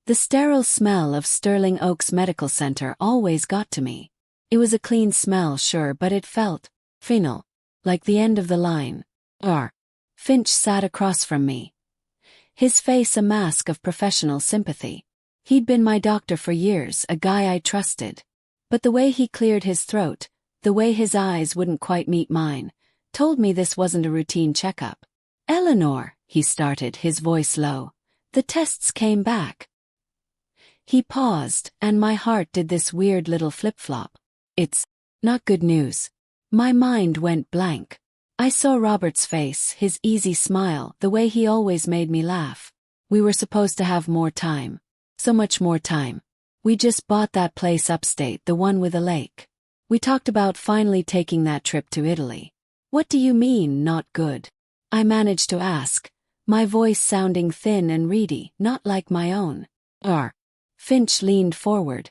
The sterile smell of Sterling Oaks Medical Center always got to me. It was a clean smell, sure, but it felt final, like the end of the line. Finch sat across from me, his face a mask of professional sympathy. He'd been my doctor for years, a guy I trusted. But the way he cleared his throat, the way his eyes wouldn't quite meet mine, told me this wasn't a routine checkup. "Eleanor," he started, his voice low. "The tests came back." He paused, and my heart did this weird little flip-flop. "It's not good news." My mind went blank. I saw Robert's face, his easy smile, the way he always made me laugh. We were supposed to have more time. So much more time. We just bought that place upstate, the one with a lake. We talked about finally taking that trip to Italy. "What do you mean, not good?" I managed to ask, my voice sounding thin and reedy, not like my own. Finch leaned forward,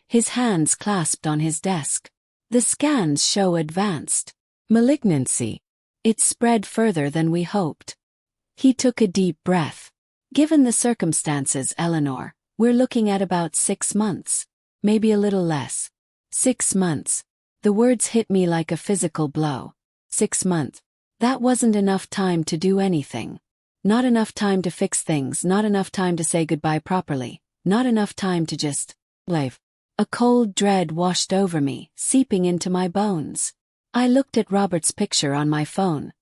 his hands clasped on his desk. "The scans show advanced malignancy. It spread further than we hoped." He took a deep breath. "Given the circumstances, Eleanor, we're looking at about 6 months. Maybe a little less." 6 months. The words hit me like a physical blow. 6 months. That wasn't enough time to do anything. Not enough time to fix things, not enough time to say goodbye properly, not enough time to just live. A cold dread washed over me, seeping into my bones. I looked at Robert's picture on my phone,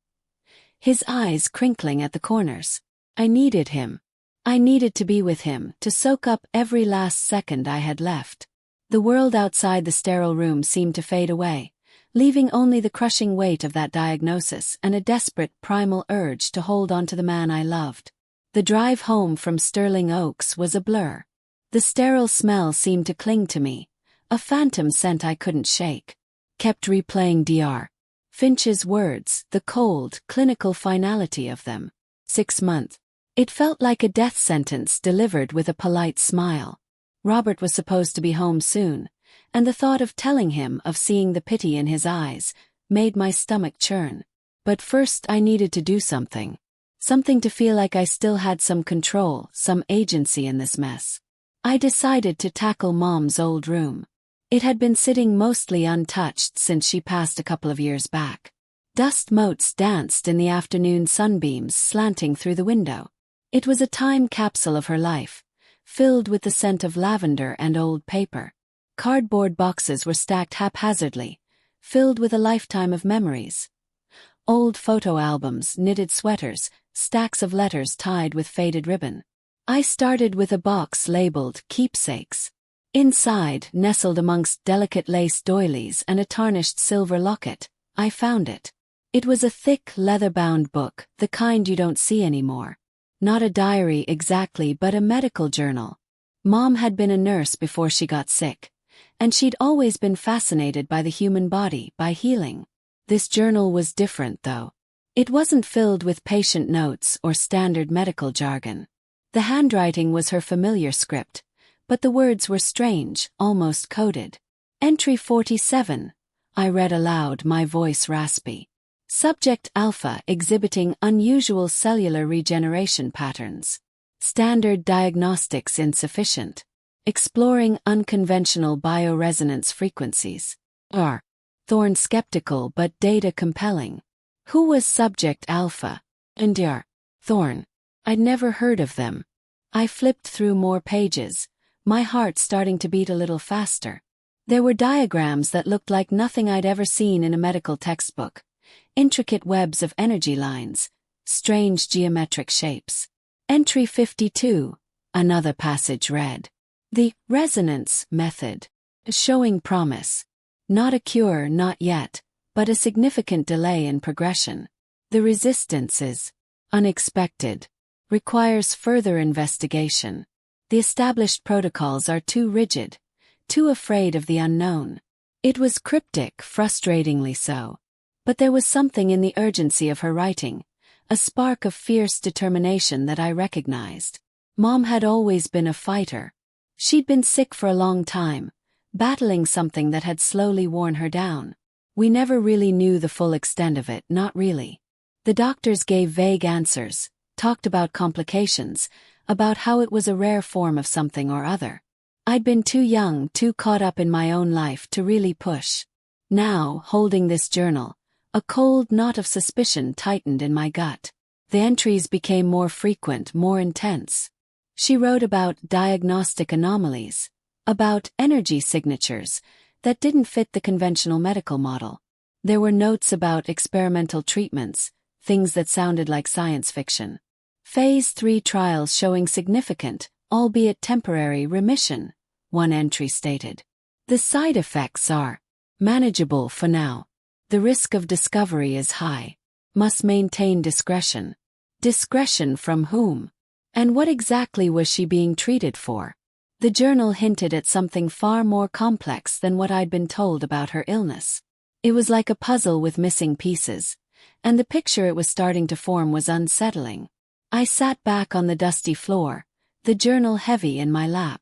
his eyes crinkling at the corners. I needed him. I needed to be with him, to soak up every last second I had left. The world outside the sterile room seemed to fade away, leaving only the crushing weight of that diagnosis and a desperate primal urge to hold on to the man I loved. The drive home from Sterling Oaks was a blur. The sterile smell seemed to cling to me, a phantom scent I couldn't shake. Kept replaying Dr. Finch's words, the cold, clinical finality of them. 6 months. It felt like a death sentence delivered with a polite smile. Robert was supposed to be home soon, and the thought of telling him, of seeing the pity in his eyes, made my stomach churn. But first I needed to do something. Something to feel like I still had some control, some agency in this mess. I decided to tackle Mom's old room. It had been sitting mostly untouched since she passed a couple of years back. Dust motes danced in the afternoon sunbeams slanting through the window. It was a time capsule of her life, filled with the scent of lavender and old paper. Cardboard boxes were stacked haphazardly, filled with a lifetime of memories. Old photo albums, knitted sweaters, stacks of letters tied with faded ribbon. I started with a box labeled Keepsakes. Inside, nestled amongst delicate lace doilies and a tarnished silver locket, I found it. It was a thick, leather-bound book, the kind you don't see anymore. Not a diary exactly, but a medical journal. Mom had been a nurse before she got sick, and she'd always been fascinated by the human body, by healing. This journal was different, though. It wasn't filled with patient notes or standard medical jargon. The handwriting was her familiar script, but the words were strange, almost coded. "Entry 47, I read aloud, my voice raspy. "Subject Alpha exhibiting unusual cellular regeneration patterns. Standard diagnostics insufficient. Exploring unconventional bioresonance frequencies." Thorne skeptical but data compelling. Who was Subject Alpha? And Thorne. I'd never heard of them. I flipped through more pages, my heart starting to beat a little faster. There were diagrams that looked like nothing I'd ever seen in a medical textbook. Intricate webs of energy lines, strange geometric shapes. Entry 52, another passage read. The resonance method. Showing promise. Not a cure, not yet, but a significant delay in progression. The resistance is unexpected. Requires further investigation. The established protocols are too rigid, too afraid of the unknown. It was cryptic, frustratingly so. But there was something in the urgency of her writing, a spark of fierce determination that I recognized. Mom had always been a fighter. She'd been sick for a long time, battling something that had slowly worn her down. We never really knew the full extent of it, not really. The doctors gave vague answers, talked about complications, about how it was a rare form of something or other. I'd been too young, too caught up in my own life to really push. Now, holding this journal, a cold knot of suspicion tightened in my gut. The entries became more frequent, more intense. She wrote about diagnostic anomalies, about energy signatures that didn't fit the conventional medical model. There were notes about experimental treatments, things that sounded like science fiction. Phase 3 trials showing significant, albeit temporary, remission, one entry stated. The side effects are manageable for now. The risk of discovery is high. Must maintain discretion. Discretion from whom? And what exactly was she being treated for? The journal hinted at something far more complex than what I'd been told about her illness. It was like a puzzle with missing pieces, and the picture it was starting to form was unsettling. I sat back on the dusty floor, the journal heavy in my lap.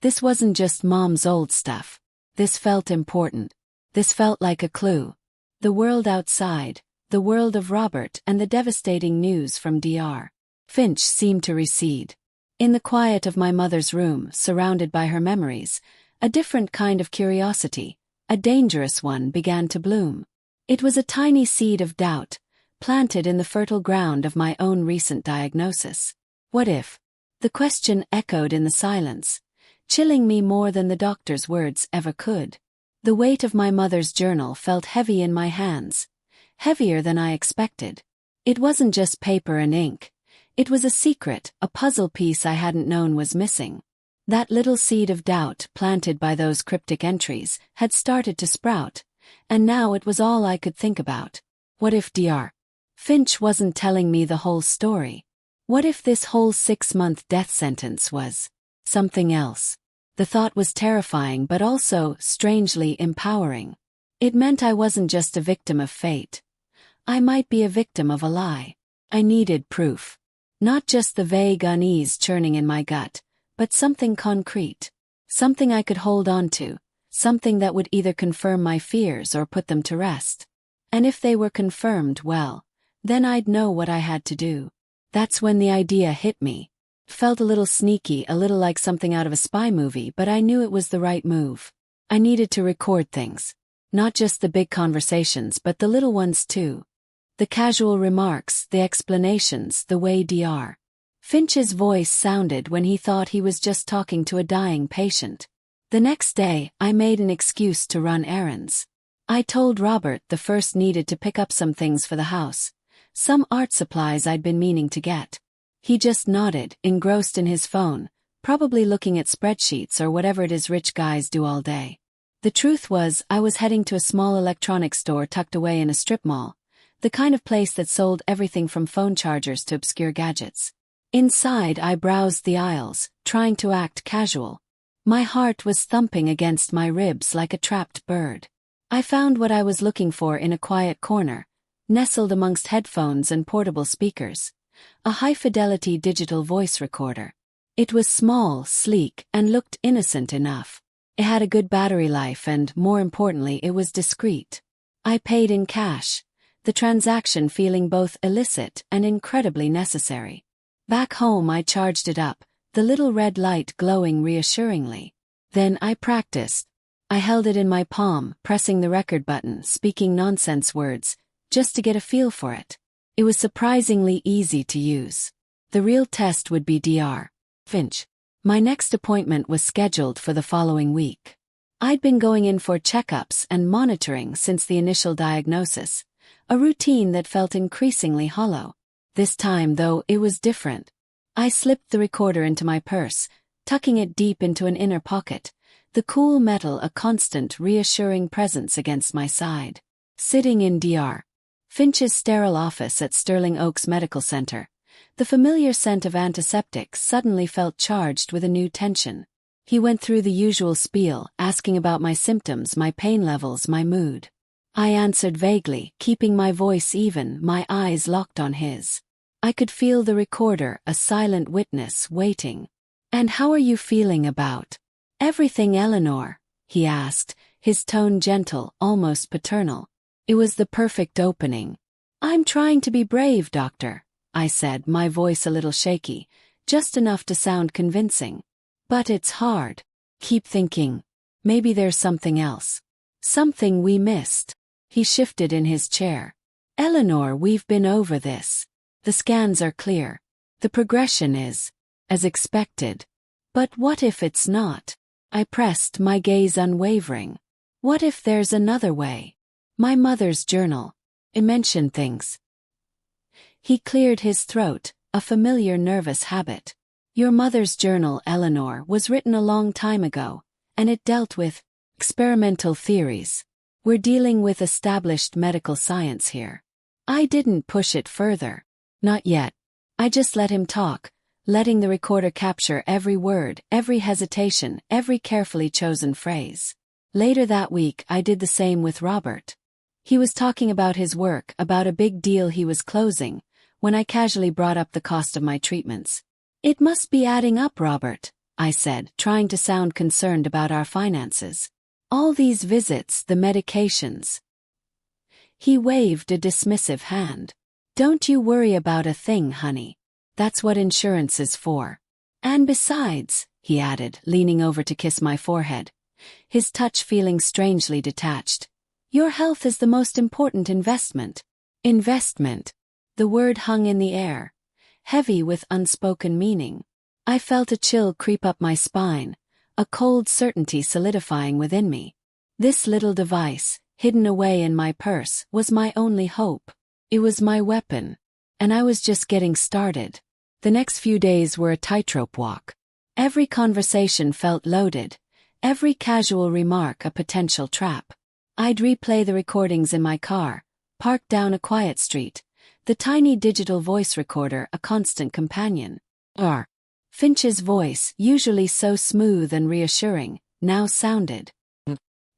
This wasn't just Mom's old stuff. This felt important. This felt like a clue. The world outside, the world of Robert, and the devastating news from Dr. Finch seemed to recede. In the quiet of my mother's room, surrounded by her memories, a different kind of curiosity, a dangerous one, began to bloom. It was a tiny seed of doubt, planted in the fertile ground of my own recent diagnosis. What if? The question echoed in the silence, chilling me more than the doctor's words ever could. The weight of my mother's journal felt heavy in my hands, heavier than I expected. It wasn't just paper and ink. It was a secret, a puzzle piece I hadn't known was missing. That little seed of doubt planted by those cryptic entries had started to sprout, and now it was all I could think about. What if Dr. Finch wasn't telling me the whole story? What if this whole 6-month death sentence was something else? The thought was terrifying but also strangely empowering. It meant I wasn't just a victim of fate. I might be a victim of a lie. I needed proof. Not just the vague unease churning in my gut, but something concrete. Something I could hold on to. Something that would either confirm my fears or put them to rest. And if they were confirmed, well, then I'd know what I had to do. That's when the idea hit me. It felt a little sneaky, a little like something out of a spy movie, but I knew it was the right move. I needed to record things. Not just the big conversations, but the little ones too. The casual remarks, the explanations, the way Dr. Finch's voice sounded when he thought he was just talking to a dying patient. The next day, I made an excuse to run errands. I told Robert the first needed to pick up some things for the house, some art supplies I'd been meaning to get. He just nodded, engrossed in his phone, probably looking at spreadsheets or whatever it is rich guys do all day. The truth was, I was heading to a small electronics store tucked away in a strip mall, the kind of place that sold everything from phone chargers to obscure gadgets. Inside, I browsed the aisles, trying to act casual. My heart was thumping against my ribs like a trapped bird. I found what I was looking for in a quiet corner, nestled amongst headphones and portable speakers. A high-fidelity digital voice recorder. It was small, sleek, and looked innocent enough. It had a good battery life and, more importantly, it was discreet. I paid in cash, the transaction feeling both illicit and incredibly necessary. Back home I charged it up, the little red light glowing reassuringly. Then I practiced. I held it in my palm, pressing the record button, speaking nonsense words, just to get a feel for it. It was surprisingly easy to use. The real test would be Dr. Finch. My next appointment was scheduled for the following week. I'd been going in for checkups and monitoring since the initial diagnosis, a routine that felt increasingly hollow. This time, though, it was different. I slipped the recorder into my purse, tucking it deep into an inner pocket, the cool metal a constant, reassuring presence against my side. Sitting in Dr. Finch's sterile office at Sterling Oaks Medical Center, the familiar scent of antiseptics suddenly felt charged with a new tension. He went through the usual spiel, asking about my symptoms, my pain levels, my mood. I answered vaguely, keeping my voice even, my eyes locked on his. I could feel the recorder, a silent witness, waiting. "And how are you feeling about everything, Eleanor?" he asked, his tone gentle, almost paternal. It was the perfect opening. "I'm trying to be brave, doctor," I said, my voice a little shaky, just enough to sound convincing. But it's hard. Keep thinking. Maybe there's something else. Something we missed. He shifted in his chair. Eleanor, we've been over this. The scans are clear. The progression is as expected. But what if it's not? I pressed, my gaze unwavering. What if there's another way? My mother's journal. It mentioned things. He cleared his throat, a familiar nervous habit. Your mother's journal, Eleanor, was written a long time ago, and it dealt with experimental theories. We're dealing with established medical science here. I didn't push it further. Not yet. I just let him talk, letting the recorder capture every word, every hesitation, every carefully chosen phrase. Later that week, I did the same with Robert. He was talking about his work, about a big deal he was closing, when I casually brought up the cost of my treatments. It must be adding up, Robert, I said, trying to sound concerned about our finances. All these visits, the medications. He waved a dismissive hand. Don't you worry about a thing, honey. That's what insurance is for. And besides, he added, leaning over to kiss my forehead, his touch feeling strangely detached, your health is the most important investment. Investment. The word hung in the air, heavy with unspoken meaning. I felt a chill creep up my spine, a cold certainty solidifying within me. This little device, hidden away in my purse, was my only hope. It was my weapon. And I was just getting started. The next few days were a tightrope walk. Every conversation felt loaded, every casual remark a potential trap. I'd replay the recordings in my car, parked down a quiet street, the tiny digital voice recorder a constant companion. Finch's voice, usually so smooth and reassuring, now sounded.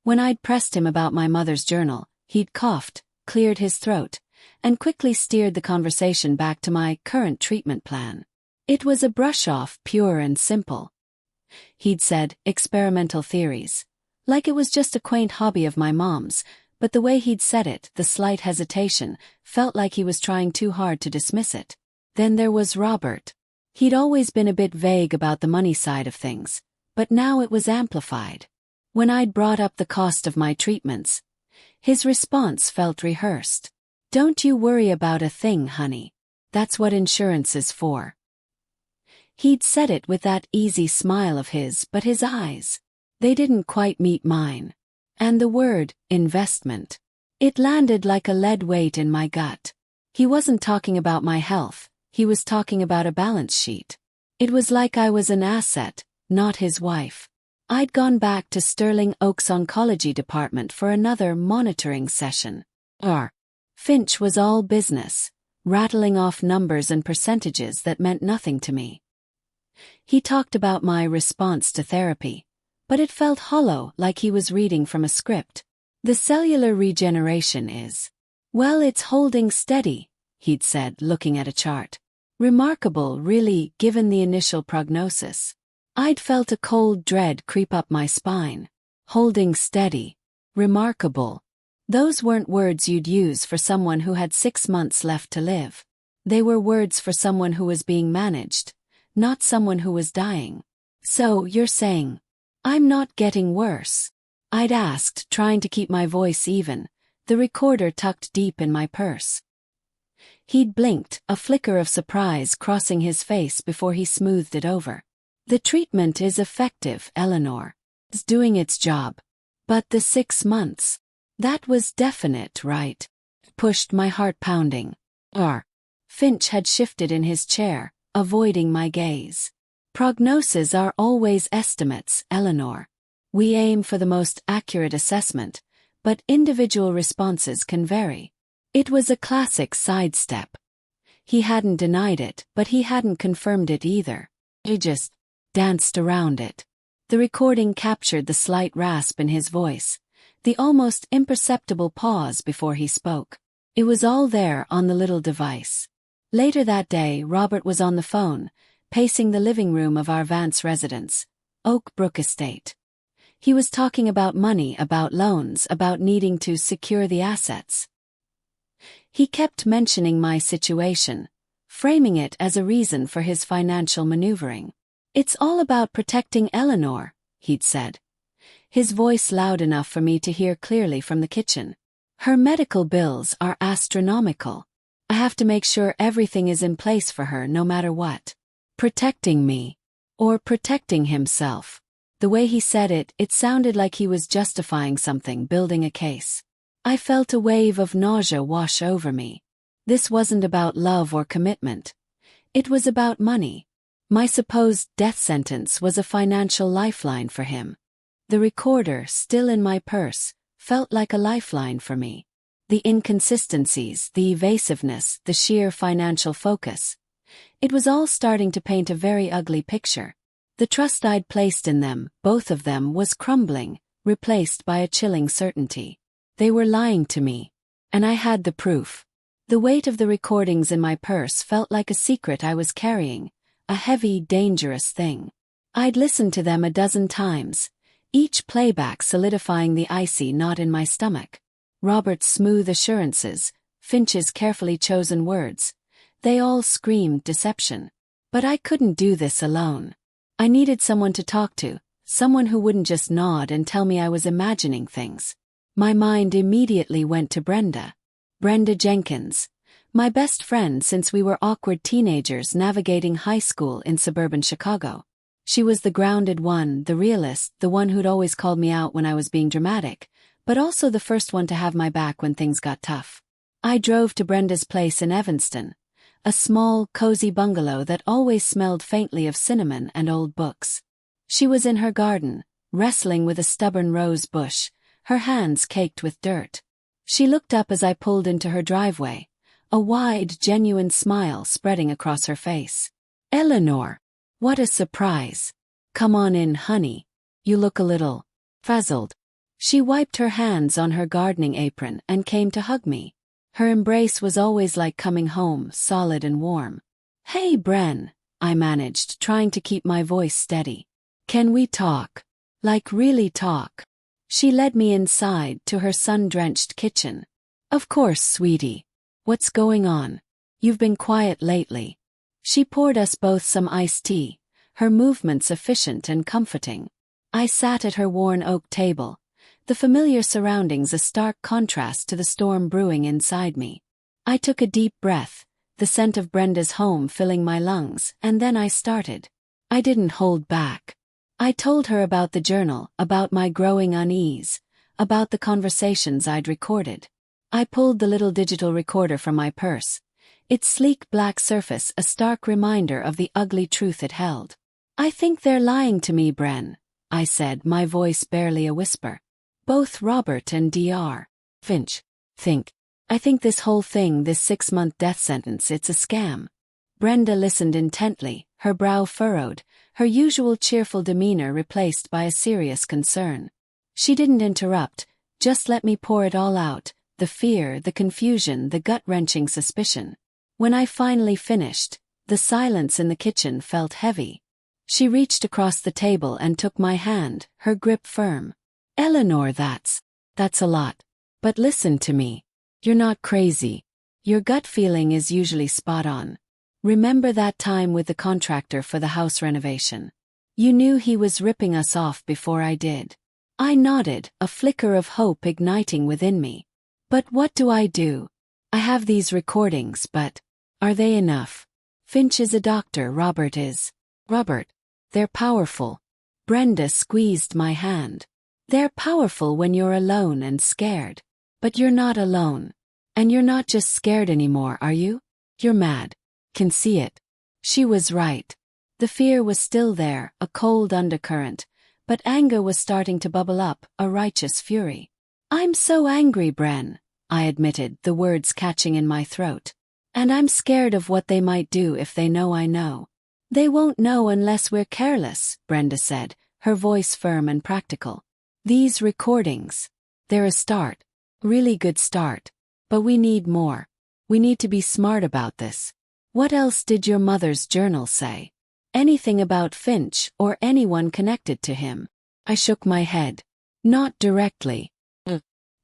When I'd pressed him about my mother's journal, he'd coughed, cleared his throat, and quickly steered the conversation back to my current treatment plan. It was a brush-off, pure and simple. He'd said, experimental theories. Like it was just a quaint hobby of my mom's, but the way he'd said it, the slight hesitation, felt like he was trying too hard to dismiss it. Then there was Robert. He'd always been a bit vague about the money side of things, but now it was amplified. When I'd brought up the cost of my treatments, his response felt rehearsed. Don't you worry about a thing, honey. That's what insurance is for. He'd said it with that easy smile of his, but his eyes, they didn't quite meet mine. And the word, investment. It landed like a lead weight in my gut. He wasn't talking about my health, he was talking about a balance sheet. It was like I was an asset, not his wife. I'd gone back to Sterling Oak's oncology department for another monitoring session. Finch was all business, rattling off numbers and percentages that meant nothing to me. He talked about my response to therapy, but it felt hollow, like he was reading from a script. The cellular regeneration is, well, it's holding steady, he'd said, looking at a chart. Remarkable, really, given the initial prognosis. I'd felt a cold dread creep up my spine. Holding steady. Remarkable. Those weren't words you'd use for someone who had 6 months left to live. They were words for someone who was being managed, not someone who was dying. So, you're saying, I'm not getting worse? I'd asked, trying to keep my voice even, the recorder tucked deep in my purse. He'd blinked, a flicker of surprise crossing his face before he smoothed it over. The treatment is effective, Eleanor. It's doing its job. But the 6 months. That was definite, right? Pushed my heart pounding. Finch had shifted in his chair, avoiding my gaze. Prognoses are always estimates, Eleanor. We aim for the most accurate assessment, but individual responses can vary. It was a classic sidestep. He hadn't denied it, but he hadn't confirmed it either. He just danced around it. The recording captured the slight rasp in his voice, the almost imperceptible pause before he spoke. It was all there on the little device. Later that day, Robert was on the phone, pacing the living room of our Vance residence, Oak Brook Estate. He was talking about money, about loans, about needing to secure the assets. He kept mentioning my situation, framing it as a reason for his financial maneuvering. "It's all about protecting Eleanor," he'd said, his voice loud enough for me to hear clearly from the kitchen. "Her medical bills are astronomical. I have to make sure everything is in place for her no matter what." Protecting me. Or protecting himself. The way he said it, it sounded like he was justifying something, building a case. I felt a wave of nausea wash over me. This wasn't about love or commitment. It was about money. My supposed death sentence was a financial lifeline for him. The recorder, still in my purse, felt like a lifeline for me. The inconsistencies, the evasiveness, the sheer financial focus. It was all starting to paint a very ugly picture. The trust I'd placed in them, both of them, was crumbling, replaced by a chilling certainty. They were lying to me. And I had the proof. The weight of the recordings in my purse felt like a secret I was carrying, a heavy, dangerous thing. I'd listened to them a dozen times, each playback solidifying the icy knot in my stomach. Robert's smooth assurances, Finch's carefully chosen words, they all screamed deception. But I couldn't do this alone. I needed someone to talk to, someone who wouldn't just nod and tell me I was imagining things. My mind immediately went to Brenda. Brenda Jenkins, my best friend since we were awkward teenagers navigating high school in suburban Chicago. She was the grounded one, the realist, the one who'd always called me out when I was being dramatic, but also the first one to have my back when things got tough. I drove to Brenda's place in Evanston, a small, cozy bungalow that always smelled faintly of cinnamon and old books. She was in her garden, wrestling with a stubborn rose bush, her hands caked with dirt. She looked up as I pulled into her driveway, a wide, genuine smile spreading across her face. "Eleanor, what a surprise. Come on in, honey. You look a little frazzled." She wiped her hands on her gardening apron and came to hug me. Her embrace was always like coming home, solid and warm. "Hey, Bren," I managed, trying to keep my voice steady. "Can we talk? Like really talk?" She led me inside to her sun-drenched kitchen. "Of course, sweetie. What's going on? You've been quiet lately." She poured us both some iced tea, her movements efficient and comforting. I sat at her worn oak table, the familiar surroundings a stark contrast to the storm brewing inside me. I took a deep breath, the scent of Brenda's home filling my lungs, and then I started. I didn't hold back. I told her about the journal, about my growing unease, about the conversations I'd recorded. I pulled the little digital recorder from my purse, its sleek black surface a stark reminder of the ugly truth it held. "I think they're lying to me, Bren," I said, my voice barely a whisper. "Both Robert and Dr. Finch. I think this whole thing, this 6-month death sentence, it's a scam." Brenda listened intently, her brow furrowed, her usual cheerful demeanor replaced by a serious concern. She didn't interrupt, just let me pour it all out, the fear, the confusion, the gut-wrenching suspicion. When I finally finished, the silence in the kitchen felt heavy. She reached across the table and took my hand, her grip firm. "Eleanor, that's a lot. But listen to me. You're not crazy. Your gut feeling is usually spot on. Remember that time with the contractor for the house renovation? You knew he was ripping us off before I did." I nodded, a flicker of hope igniting within me. "But what do I do? I have these recordings, but are they enough? Finch is a doctor, Robert is. Robert. They're powerful." Brenda squeezed my hand. "They're powerful when you're alone and scared. But you're not alone. And you're not just scared anymore, are you? You're mad. Can see it." She was right. The fear was still there, a cold undercurrent, but anger was starting to bubble up, a righteous fury. "I'm so angry, Bren," I admitted, the words catching in my throat. "And I'm scared of what they might do if they know I know." "They won't know unless we're careless," Brenda said, her voice firm and practical. "These recordings, they're a start. Really good start. But we need more. We need to be smart about this. What else did your mother's journal say? Anything about Finch or anyone connected to him?" I shook my head. "Not directly.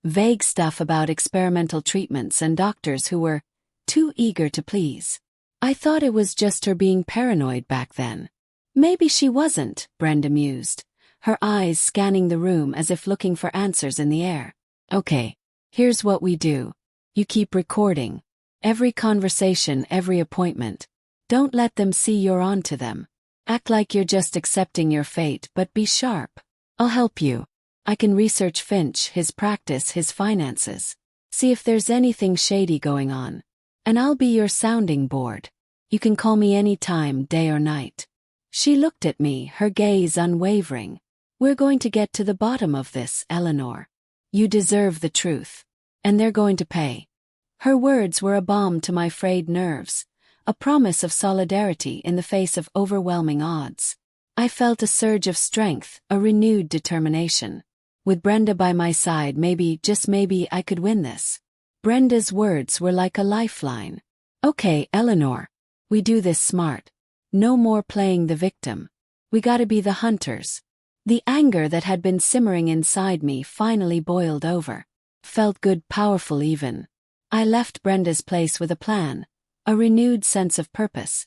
Vague stuff about experimental treatments and doctors who were too eager to please." I thought it was just her being paranoid back then. Maybe she wasn't, Brenda mused, her eyes scanning the room as if looking for answers in the air. Okay, here's what we do. You keep recording. Every conversation, every appointment. Don't let them see you're on to them. Act like you're just accepting your fate, but be sharp. I'll help you. I can research Finch, his practice, his finances. See if there's anything shady going on. And I'll be your sounding board. You can call me any time, day or night. She looked at me, her gaze unwavering. We're going to get to the bottom of this, Eleanor. You deserve the truth. And they're going to pay. Her words were a balm to my frayed nerves, a promise of solidarity in the face of overwhelming odds. I felt a surge of strength, a renewed determination. With Brenda by my side, maybe, just maybe, I could win this. Brenda's words were like a lifeline. Okay, Eleanor. We do this smart. No more playing the victim. We gotta be the hunters. The anger that had been simmering inside me finally boiled over. Felt good, powerful even. I left Brenda's place with a plan, a renewed sense of purpose,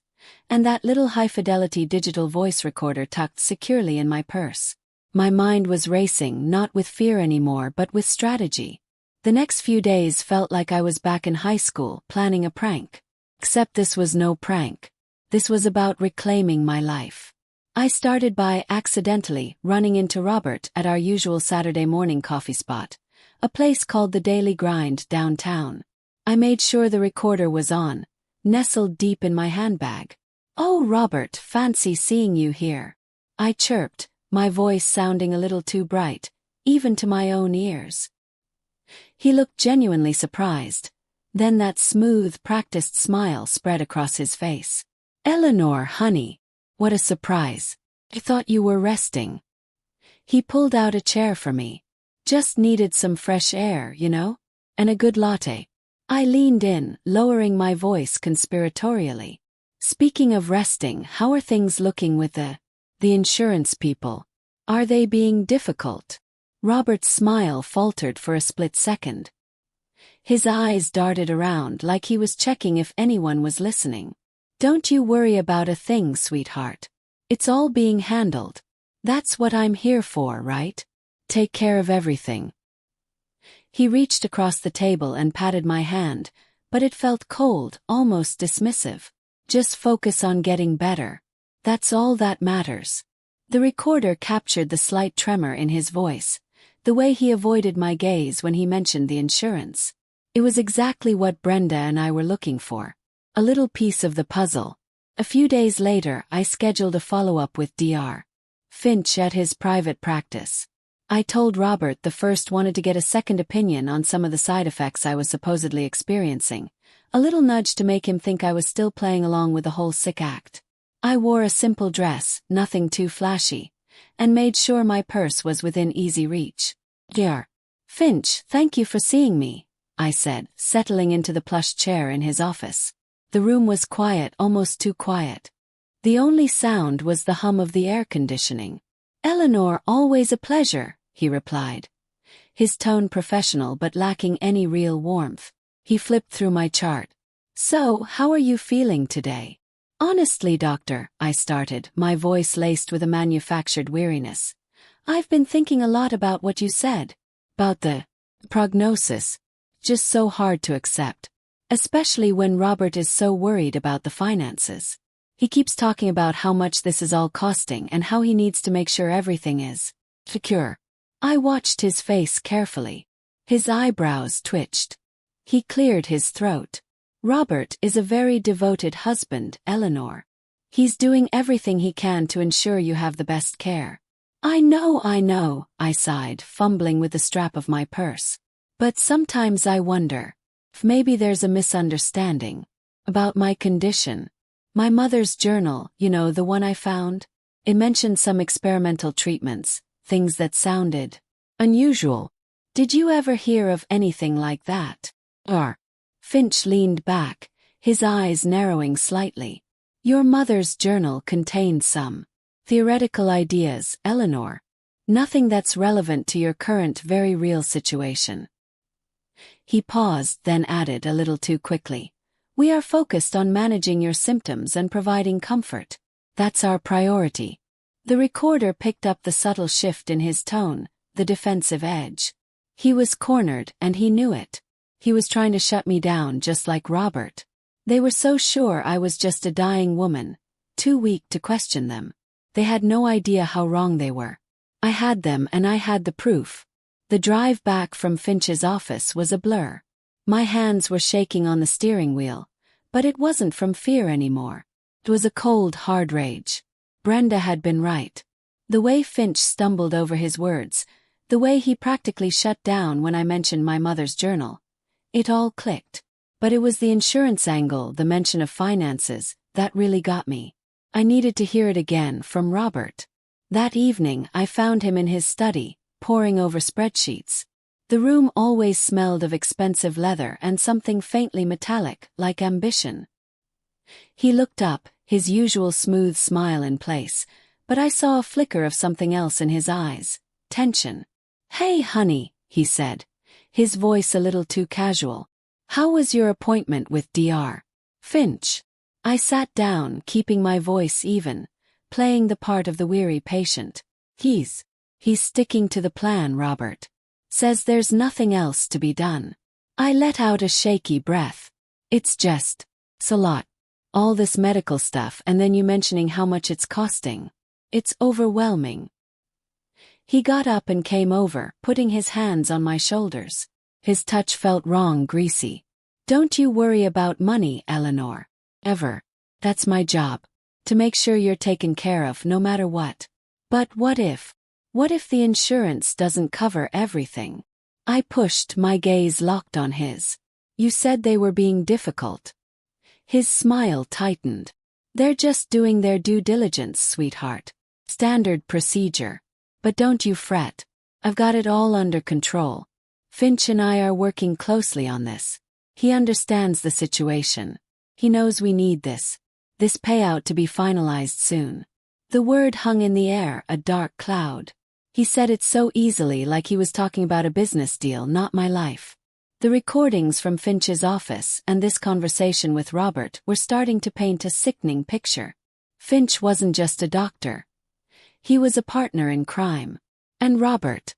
and that little high-fidelity digital voice recorder tucked securely in my purse. My mind was racing, not with fear anymore but with strategy. The next few days felt like I was back in high school, planning a prank. Except this was no prank. This was about reclaiming my life. I started by accidentally running into Robert at our usual Saturday morning coffee spot, a place called the Daily Grind downtown. I made sure the recorder was on, nestled deep in my handbag. "Oh, Robert, fancy seeing you here," I chirped, my voice sounding a little too bright, even to my own ears. He looked genuinely surprised. Then that smooth, practiced smile spread across his face. "Eleanor, honey, what a surprise. I thought you were resting." He pulled out a chair for me. "Just needed some fresh air, you know? And a good latte." I leaned in, lowering my voice conspiratorially. "Speaking of resting, how are things looking with the insurance people? Are they being difficult?" Robert's smile faltered for a split second. His eyes darted around like he was checking if anyone was listening. "Don't you worry about a thing, sweetheart. It's all being handled. That's what I'm here for, right? Take care of everything." He reached across the table and patted my hand, but it felt cold, almost dismissive. "Just focus on getting better. That's all that matters." The recorder captured the slight tremor in his voice, the way he avoided my gaze when he mentioned the insurance. It was exactly what Brenda and I were looking for. A little piece of the puzzle. A few days later, I scheduled a follow-up with Dr. Finch at his private practice. I told Robert the first wanted to get a second opinion on some of the side effects I was supposedly experiencing, a little nudge to make him think I was still playing along with the whole sick act. I wore a simple dress, nothing too flashy, and made sure my purse was within easy reach. "Dr. Finch, thank you for seeing me," I said, settling into the plush chair in his office. The room was quiet, almost too quiet. The only sound was the hum of the air conditioning. "Eleanor, always a pleasure," he replied, his tone professional but lacking any real warmth. He flipped through my chart. "So, how are you feeling today?" "Honestly, doctor," I started, my voice laced with a manufactured weariness. "I've been thinking a lot about what you said. About the prognosis. Just so hard to accept. Especially when Robert is so worried about the finances. He keeps talking about how much this is all costing and how he needs to make sure everything is secure." I watched his face carefully. His eyebrows twitched. He cleared his throat. "Robert is a very devoted husband, Eleanor. He's doing everything he can to ensure you have the best care." I know, I sighed, fumbling with the strap of my purse. "But sometimes I wonder if maybe there's a misunderstanding about my condition. My mother's journal, you know, the one I found, it mentioned some experimental treatments, things that sounded unusual. Did you ever hear of anything like that?" Finch leaned back, his eyes narrowing slightly. "Your mother's journal contained some theoretical ideas, Eleanor. Nothing that's relevant to your current very real situation." He paused, then added a little too quickly. We are focused on managing your symptoms and providing comfort. That's our priority." The recorder picked up the subtle shift in his tone, the defensive edge. He was cornered, and he knew it. He was trying to shut me down just like Robert. They were so sure I was just a dying woman, too weak to question them. They had no idea how wrong they were. I had them, and I had the proof. The drive back from Finch's office was a blur. My hands were shaking on the steering wheel, but it wasn't from fear anymore. It was a cold, hard rage. Brenda had been right. The way Finch stumbled over his words, the way he practically shut down when I mentioned my mother's journal. It all clicked. But it was the insurance angle, the mention of finances, that really got me. I needed to hear it again from Robert. That evening, I found him in his study, poring over spreadsheets. The room always smelled of expensive leather and something faintly metallic, like ambition. He looked up, his usual smooth smile in place, but I saw a flicker of something else in his eyes, tension. "Hey, honey," he said, his voice a little too casual. "How was your appointment with Dr. Finch?" I sat down, keeping my voice even, playing the part of the weary patient. He's sticking to the plan, Robert. Says there's nothing else to be done." I let out a shaky breath. It's a lot. All this medical stuff, and then you mentioning how much it's costing. It's overwhelming. He got up and came over, putting his hands on my shoulders. His touch felt wrong, greasy. "Don't you worry about money, Eleanor. Ever. That's my job. To make sure you're taken care of no matter what. But what if? What if the insurance doesn't cover everything?" I pushed, my gaze locked on his. "You said they were being difficult." His smile tightened. "They're just doing their due diligence, sweetheart. Standard procedure. But don't you fret. I've got it all under control. Finch and I are working closely on this. He understands the situation. He knows we need this payout to be finalized soon." The word hung in the air, a dark cloud. He said it so easily, like he was talking about a business deal, not my life. The recordings from Finch's office and this conversation with Robert were starting to paint a sickening picture. Finch wasn't just a doctor. He was a partner in crime. And Robert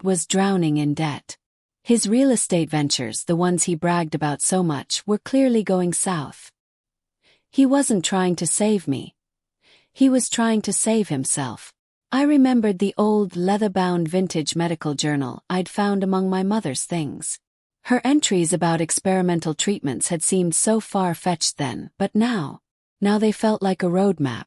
was drowning in debt. His real estate ventures, the ones he bragged about so much, were clearly going south. He wasn't trying to save me. He was trying to save himself. I remembered the old leather-bound vintage medical journal I'd found among my mother's things. Her entries about experimental treatments had seemed so far-fetched then, but now they felt like a roadmap.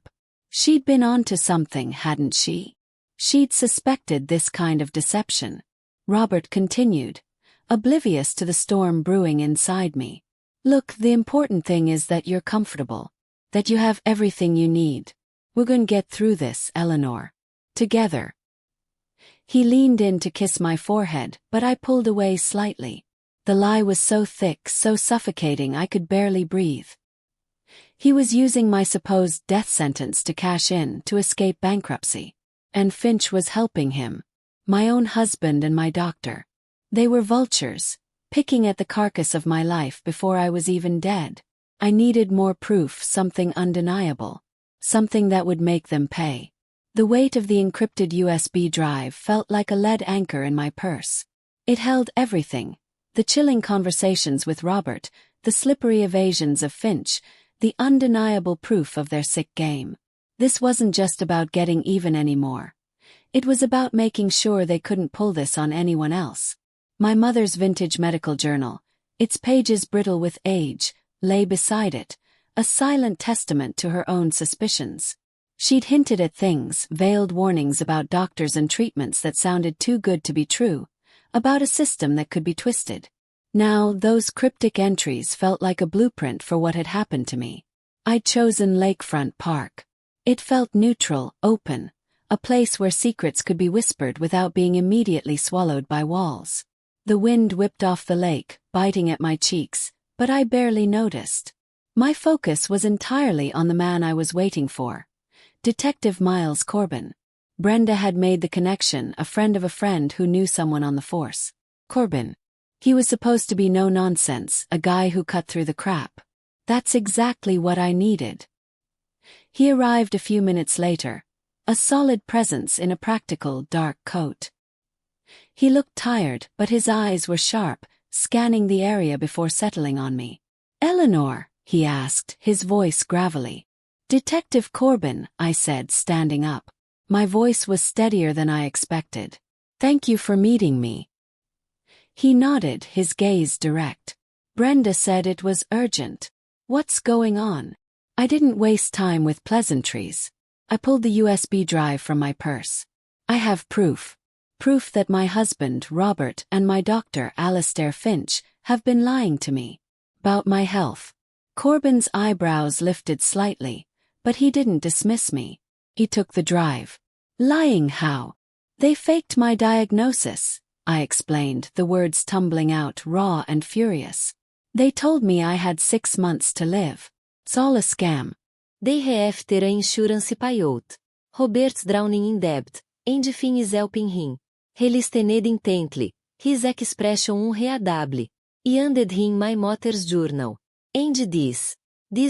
She'd been onto something, hadn't she? She'd suspected this kind of deception. Robert continued, oblivious to the storm brewing inside me. "Look, the important thing is that you're comfortable. That you have everything you need. We're going to get through this, Eleanor. Together." He leaned in to kiss my forehead, but I pulled away slightly. The lie was so thick, so suffocating I could barely breathe. He was using my supposed death sentence to cash in, to escape bankruptcy. And Finch was helping him. My own husband and my doctor. They were vultures, picking at the carcass of my life before I was even dead. I needed more proof, something undeniable. Something that would make them pay. The weight of the encrypted USB drive felt like a lead anchor in my purse. It held everything. The chilling conversations with Robert, the slippery evasions of Finch, the undeniable proof of their sick game. This wasn't just about getting even anymore. It was about making sure they couldn't pull this on anyone else. My mother's vintage medical journal, its pages brittle with age, lay beside it, a silent testament to her own suspicions. She'd hinted at things, veiled warnings about doctors and treatments that sounded too good to be true, about a system that could be twisted. Now, those cryptic entries felt like a blueprint for what had happened to me. I'd chosen Lakefront Park. It felt neutral, open, a place where secrets could be whispered without being immediately swallowed by walls. The wind whipped off the lake, biting at my cheeks, but I barely noticed. My focus was entirely on the man I was waiting for. Detective Miles Corbin. Brenda had made the connection, a friend of a friend who knew someone on the force. Corbin. He was supposed to be no nonsense, a guy who cut through the crap. That's exactly what I needed. He arrived a few minutes later, a solid presence in a practical dark coat. He looked tired, but his eyes were sharp, scanning the area before settling on me. "Eleanor?" he asked, his voice gravelly. "Detective Corbin," I said, standing up. My voice was steadier than I expected. "Thank you for meeting me." He nodded, his gaze direct. "Brenda said it was urgent. What's going on?" I didn't waste time with pleasantries. I pulled the USB drive from my purse. "I have proof. Proof that my husband, Robert, and my doctor, Alastair Finch, have been lying to me about my health." Corbin's eyebrows lifted slightly, but he didn't dismiss me. He took the drive. "Lying how?" "They faked my diagnosis," I explained, the words tumbling out raw and furious. "They told me I had 6 months to live. It's all a scam." They have ter a insurance payout. Robert's drowning in debt, and fin is helping him. He listened intently, his expression unreadable. I handed him my mother's journal. And this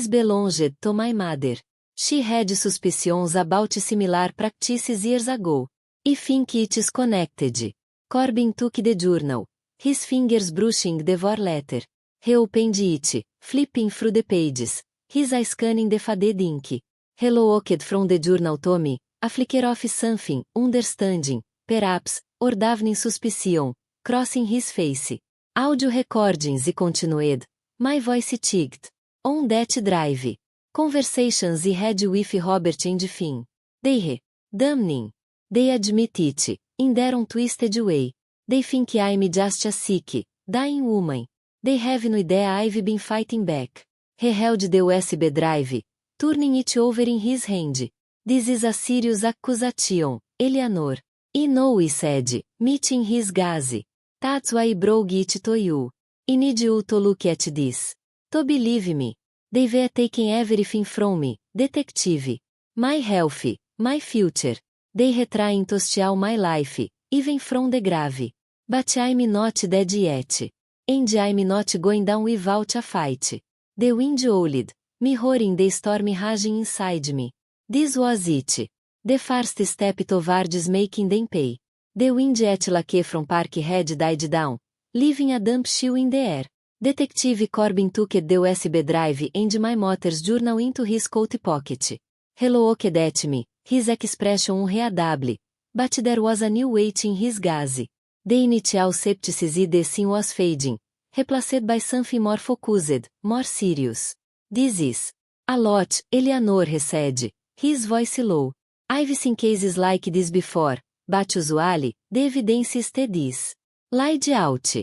belonged to my mother. She had suspicions about similar practices years ago. I think it is connected. Corbin took the journal, his fingers brushing the war letter. He opened it, flipping through the pages, his eyes scanning the faded ink. He looked from the journal to me, a flicker of something, understanding, perhaps, or davening suspicion, crossing his face. Audio recordings, I continued. My voice ticked. On that drive. Conversations I had with Robert and Finn. They damning. They admit it, in their own twisted way. They think I'm just a sick, dying woman. They have no idea I've been fighting back. He held the USB drive, turning it over in his hand. "This is a serious accusation, Eleanor." "I know," he said, meeting his gaze. "That's why I brought it to you. I need you to look at this. To believe me. They've taken everything from me, detective. My health, my future. They're trying to steal my life, even from the grave. But I'm not dead yet. And I'm not going down without a fight." The wind howled, mirroring the storm raging inside me. This was it. The first step towards making them pay. The wind at Lake from Park had died down, leaving a damp chill in the air. Detective Corbin took the USB drive and my mother's journal into his coat pocket. He looked at me, his expression unreadable, but there was a new weight in his gaze. The initial skepticism was fading, replaced by something more focused, more serious. "This is a lot, Eleanor," he said, his voice low. "I've seen cases like this before, but usually, the evidence is this. Laid out.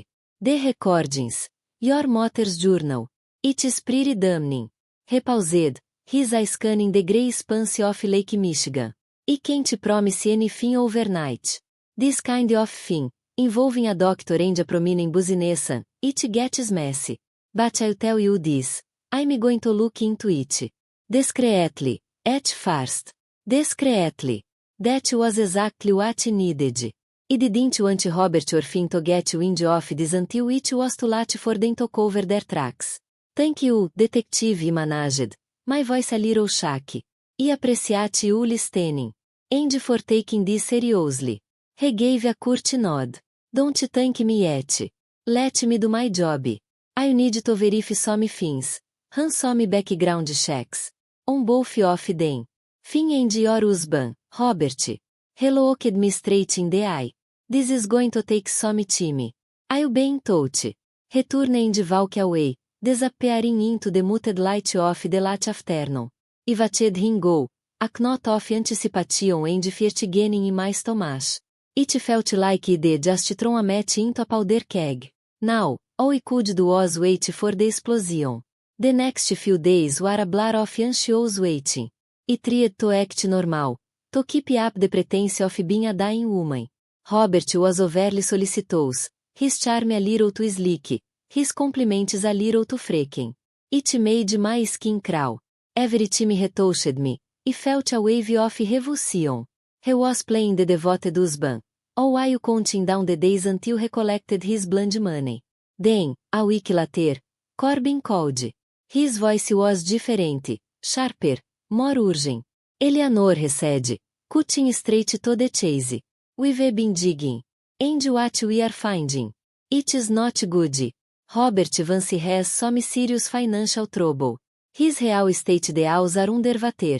The recordings. Your mother's journal. It is pretty damning." He paused, his eyes scanning the grey expanse of Lake Michigan. "I can't promise anything overnight. This kind of thing, involving a doctor and a prominent business, it gets messy. But I'll tell you this, I'm going to look into it. Discreetly, at first. Discreetly. That was exactly what I needed. I didn't want Robert or Finn to get wind of this until it was too late for them to cover their tracks. "Thank you, detective," I managed, my voice a little shaky. "I appreciate you listening. And for taking this seriously." He gave a curt nod. "Don't thank me yet. Let me do my job. I need to verify some things. Run some background checks. On both of them. Finn and your husband, Robert." He looked me straight in the eye. "This is going to take some time. I'll be in touch." He turned and walked away, disappearing into the muted light of the late afternoon. I watched him go, a knot of anticipation and fear gaining in my stomach. It felt like I'd just thrown a match into a powder keg. Now, all I could do was wait for the explosion. The next few days were a blur of anxious waiting. I tried to act normal, to keep up the pretense of being a dying woman. Robert was overly solicitous, his charm a little too sleek, his compliments a little too frequent. It made my skin crawl. Every time he touched me, I felt a wave of revulsion. He was playing the devoted husband, all while counting down the days until he collected his blind money. Then, a week later, Corbin called. His voice was different, sharper, more urgent. Eleanor recede, cutting straight to the chase. We've been digging. And what we are finding. It is not good. Robert Vance has some serious financial trouble. His real estate deals are underwater.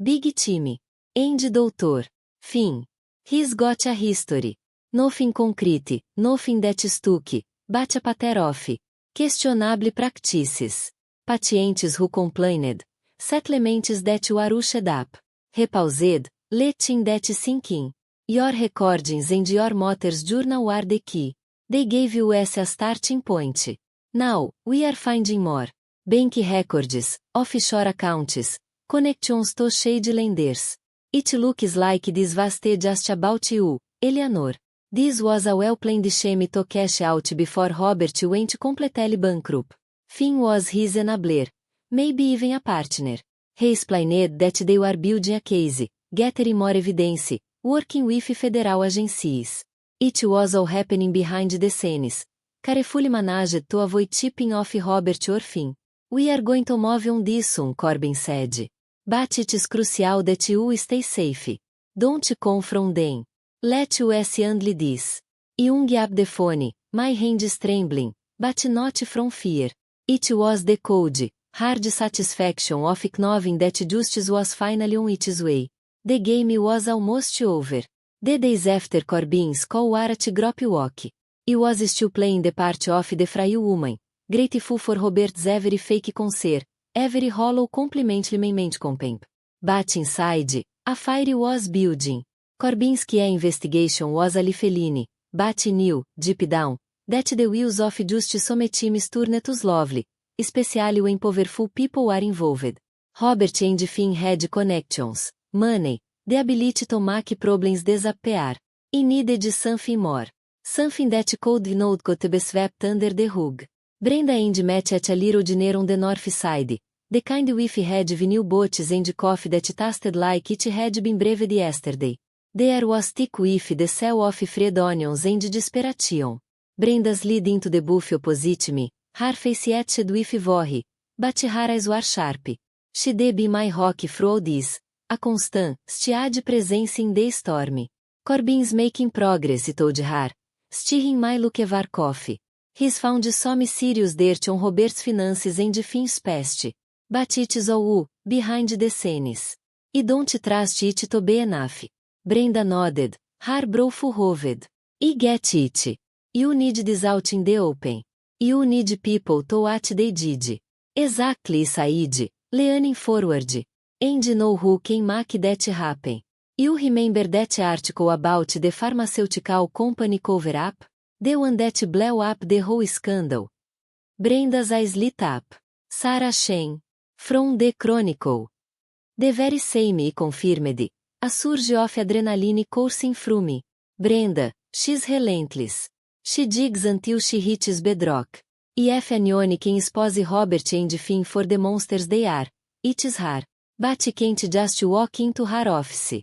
Big time. And Dr. Finn. He's got a history. Nothing concrete, nothing that stuck, but a pattern of questionable practices. Patients who complained. Settlements that were rushed up. Repaused, letting that sink in. Your recordings and your mother's journal are the key. They gave us a starting point. Now, we are finding more. Bank records, offshore accounts, connections to shady lenders. It looks like this was just about you, Eleanor. This was a well-planned scheme to cash out before Robert went completely bankrupt. Finn was his enabler. Maybe even a partner. He explained that they were building a case, gathering more evidence, working with federal agencies. It was all happening behind the scenes. Carefully managed to avoid tipping off Robert or Finn. We are going to move on this soon, Corbin said. But it is crucial that you stay safe. Don't confront them. Let us handle this. I hung up the phone, my hands trembling, but not from fear. It was the cold, hard satisfaction of knowing that justice was finally on its way. The game was almost over. The days after Corbin's call were at Grop Walk. I was still playing the part of the frail woman, grateful for Robert's every fake concern, every hollow compliment compemp. But inside, a fire was building. Corbin's key investigation was a Lifeline, but he knew, deep down, that the wheels of justice sometimes turned too slowly, especially when powerful people are involved. Robert and Finn had connections, money, the ability to make problems disappear. He needed something more. Something that could not be swept under the rug. Brenda and met at a little dinner on the north side, the kind with red vinyl boats and coffee that tasted like it had been brewed yesterday. There was thick with the smell of fried onions and desperation. Brenda slid into the booth opposite me, her face etched with worry, but her eyes were sharp. She'd be my rock through all this, a constant, steady presence in the storm. Corbin's making progress, he told her, stirring my lukewarm coffee. He's found some serious dirt on Robert's finances and Finn's past. But it's all behind the scenes. I don't trust it to be enough. Brenda nodded, her brow furrowed. I get it. You need this out in the open. You need people to what they did. Exactly, Said, leaning forward. And know who can make that happen. You remember that article about the pharmaceutical company cover-up? The one that blew up the whole scandal. Brenda's eyes lit up. Sarah Shane. From the Chronicle. The very same, he confirmed. A surge of adrenaline coursing through me. Brenda, she's relentless. She digs until she hits bedrock. If anyone can expose Robert and Finn for the monsters they are, it is her. But she can't just walk into her office.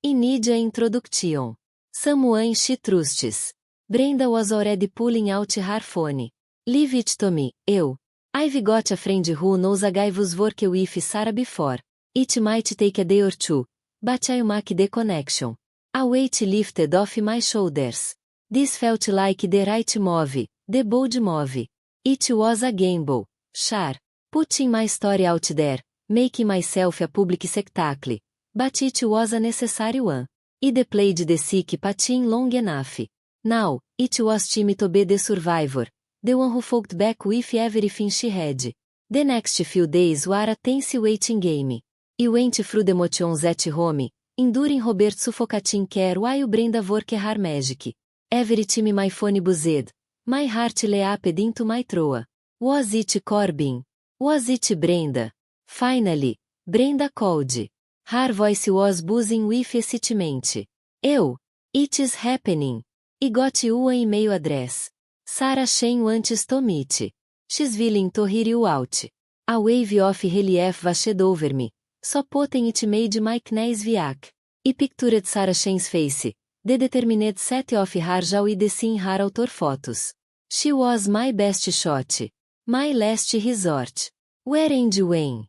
I need an introduction. Someone she trusts. Brenda was already pulling out her phone. Leave it to me, eu. I've got a friend who knows a guy who's worked with Sarah before. It might take a day or two, but I'll make the connection. A weight lifted off my shoulders. This felt like the right move, the bold move. It was a gamble, sure. Putting my story out there, making myself a public spectacle. But it was a necessary one. I'd played the sick patin long enough. Now, it was time to be the survivor, the one who fought back with everything she had. The next few days were a tense waiting game. I went through the motions at home, enduring Robert's suffocating care while Brenda worked her magic. Every time my phone buzzed, my heart leaped into my throat. Was it Corbin? Was it Brenda? Finally, Brenda called. Her voice was buzzing with excitement. Eu. It is happening. I got you an email address. Sarah Shane wants to meet. She's willing to hear you out. A wave of relief washed over me, so potent it made my knees weak. I pictured Sarah Shane's face, the determined set of her jaw I'd seen her outdoor photos. She was my best shot. My last resort. Where and when?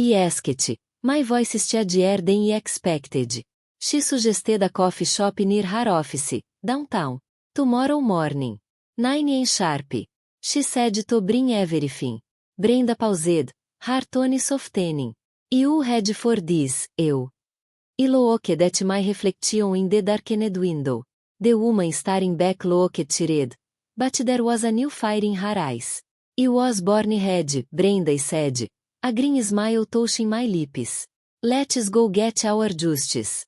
I asked, my voice steadier than I expected. She suggested a coffee shop near her office, downtown. Tomorrow morning. 9 and sharp. She said to bring everything. Brenda paused, her tone softening. You ready for this, eu? I looked at my reflection in the darkened window. The woman staring back looked tired. But there was a new fire in her eyes. I was born ready, Brenda said. A green smile touching my lips. Let's go get our justice.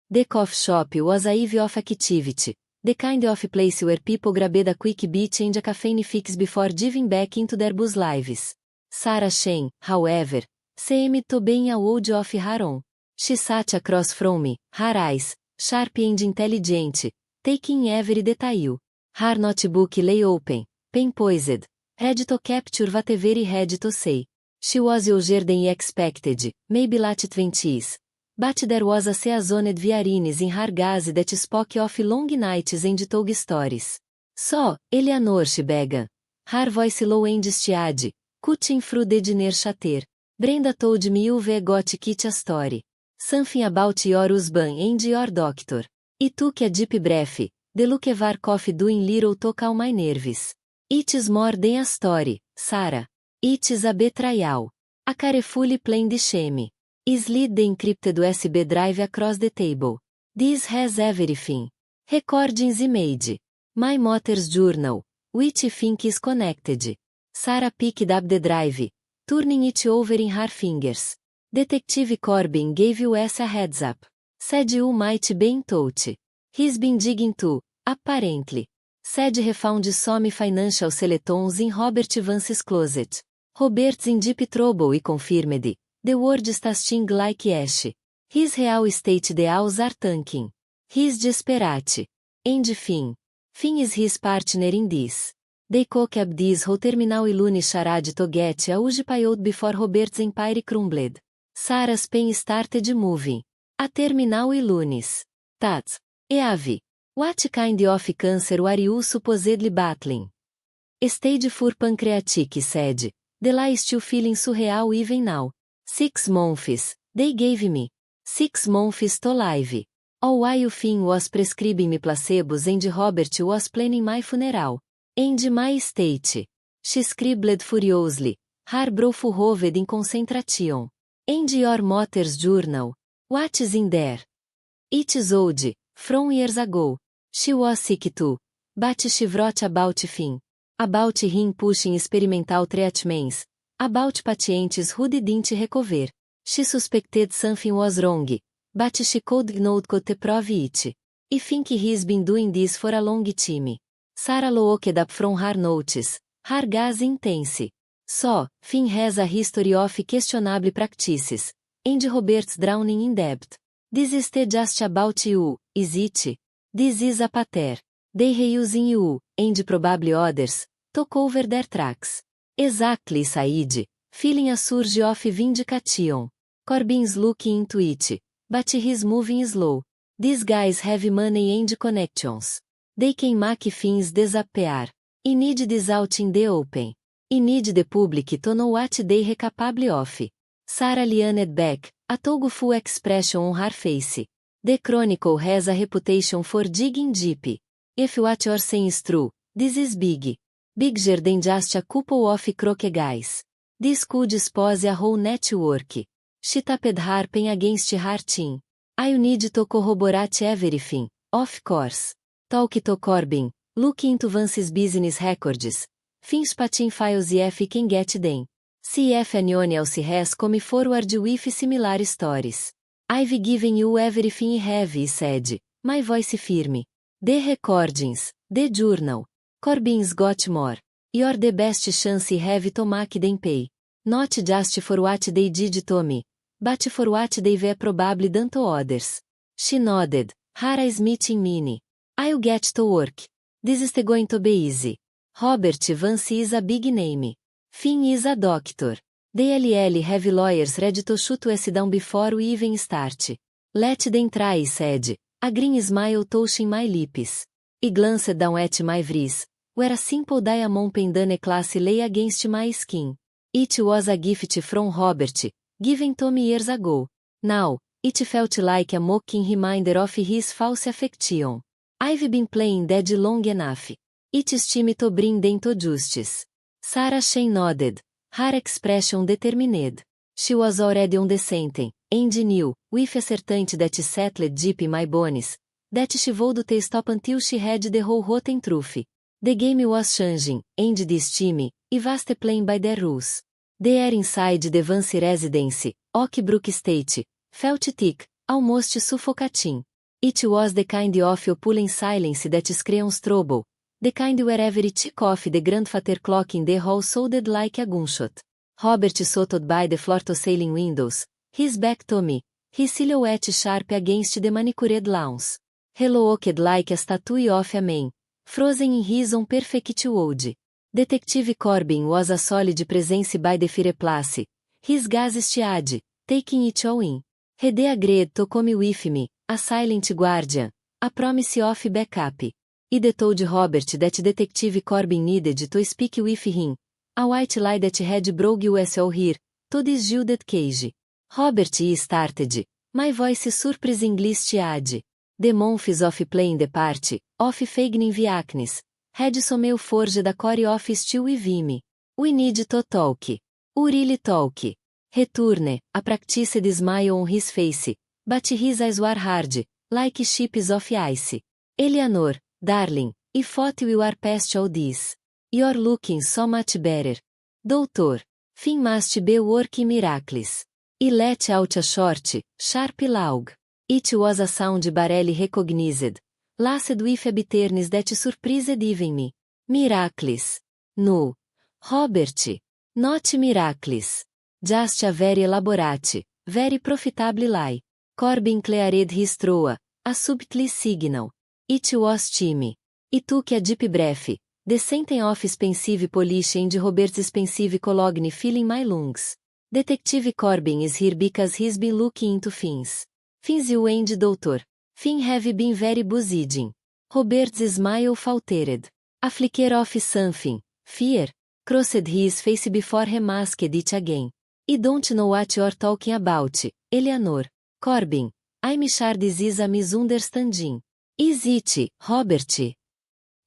The coffee shop was a hive of activity. The kind of place where people grabbed a quick beat and a caffeine fix before diving back into their bus lives. Sarah Shen, however, seemed to be in a world of her own. She sat across from me, her eyes, sharp and intelligent, taking every detail. Her notebook lay open, pen poised, ready to capture whatever had to say. She was younger than I expected, maybe late 20s. But there was a seasoned weariness in her gaze that spoke of long nights and told stories. So, Eleanor, she began. Her voice low and steady, cutting through the dinner chatter. Brenda told me you've got quite a story. Something about your husband and your doctor. I took a deep breath. The lukewarm coffee doing little to calm my nerves. It's more than a story, Sarah. It's a betrayal. A carefully planned shame. I slid the encrypted USB drive across the table. This has everything. Recordings made. My mother's journal, which I think is connected. Sarah picked up the drive, turning it over in her fingers. Detective Corbin gave us a heads up. Said you might be in touch. He's been digging too, apparently. Said he found some financial skeletons in Robert Vance's closet. Robert's in deep trouble, I confirmed. The world está sting like ash. His real estate deals are tanking. He's desperate. And Finn is his partner in this. They cooked up this whole terminal illusion charade to get a huge payout before Robert's empire crumbled. Sarah's pen started moving. A terminal illness. That's Eve. What kind of cancer were you supposedly battling? Stage 4 pancreatic, said. The lie is still feeling surreal even now. 6 months, they gave me. 6 months to live. All while Finn was prescribing me placebos and Robert was planning my funeral. And my estate. She scribbled furiously, her brow furrowed in concentration. And your mother's journal. What's in there? It's old, from years ago. She was sick too. But she wrote about Finn. About him pushing experimental treatments. About patients who didn't recover. She suspected something was wrong. But she could not prove it. I think he's been doing this for a long time. Sarah looked up from her notes, her gaze intense. So, Finn has a history of questionable practices. And Robert's drowning in debt. This is just about you, is it? This is a pattern. They reusing you, and probably others, to cover their tracks. Exactly, Said, feeling a surge of vindication. Corbin's looking into it, but he's moving slow. These guys have money and connections. They can make things disappear. I need this out in the open. I need the public to know what they are capable of. Sarah leaned back, a full expression on her face. The Chronicle has a reputation for digging deep. If what you're saying is true, this is big. Bigger than just a couple of crooked guys. This could expose a whole network. She tapped her pen against her chin. I need to corroborate everything, of course. Talk to Corbin, look into Vance's business records. Finn's patin files if he can get them. See if anyone else has come forward with similar stories. I've given you everything I have, he said, my voice firm. The recordings, the journal. Corbin's got more. You're the best chance I have to make them pay. Not just for what they did to me, but for what they've probably done to others. She nodded, her eyes meeting mine. I'll get to work. This is going to be easy. Robert Vance is a big name. Finn is a doctor. The LL have lawyers ready to shoot us down before we even start. Let them try, I said, a green smile touching my lips. I glanced down at my wrist, where a simple diamond pendant necklace lay against my skin. It was a gift from Robert, given to me years ago. Now, it felt like a mocking reminder of his false affection. I've been playing dead long enough. It's time to bring them to justice. Sarah Shane nodded, her expression determined. She was already on the sentence, and knew, with a certainty that settled deep in my bones, that she would stop until she had the whole rotten truth. The game was changing, and this team, it was playing by their rules. The air inside the Vance residence, Oak Brook State, felt thick, almost suffocating. It was the kind of opulent silence that screams trouble, the kind where every tick of the grandfather clock in the hall sounded like a gunshot. Robert sat by the floor-to-ceiling windows, his back to me, his silhouette sharp against the manicured lawns. He looked like a statue of a man, frozen in his own perfect wood. Detective Corbin was a solid presence by the fireplace, his gaze steady, taking it all in. He agreed to come with me, a silent guardian, a promise of backup. I told Robert that Detective Corbin needed to speak with him, a white lie that had brought us all here, to this gilded cage. Robert started, my voice surprisingly steady. The months of playing the part, of Fagin Viacnes, had somehow forged a core of steel with me. We need to talk. We really talk. Return, a practiced smile on his face, but his eyes were hard, like ships of ice. Eleanor, darling, I thought we were past all this. You're looking so much better. Doutor, Finn must be working miracles. I let out a short, sharp laugh. It was a sound barely recognized, laced with a bitterness that surprised even me. Miracles. No. Robert. Not miracles. Just a very elaborate, very profitable lie. Corbin cleared his throat, a subtle signal. It was time. I took a deep breath, the scent of expensive polish and Robert's expensive cologne filling my lungs. Detective Corbin is here because he's been looking into things. Things you and Doutor Finn have been very buzzing. Robert's smile faltered. A flicker of something, fear, crossed his face before he masked it again. I don't know what you're talking about, Eleanor. Corbin, I'm sure this is a misunderstanding. Is it, Robert?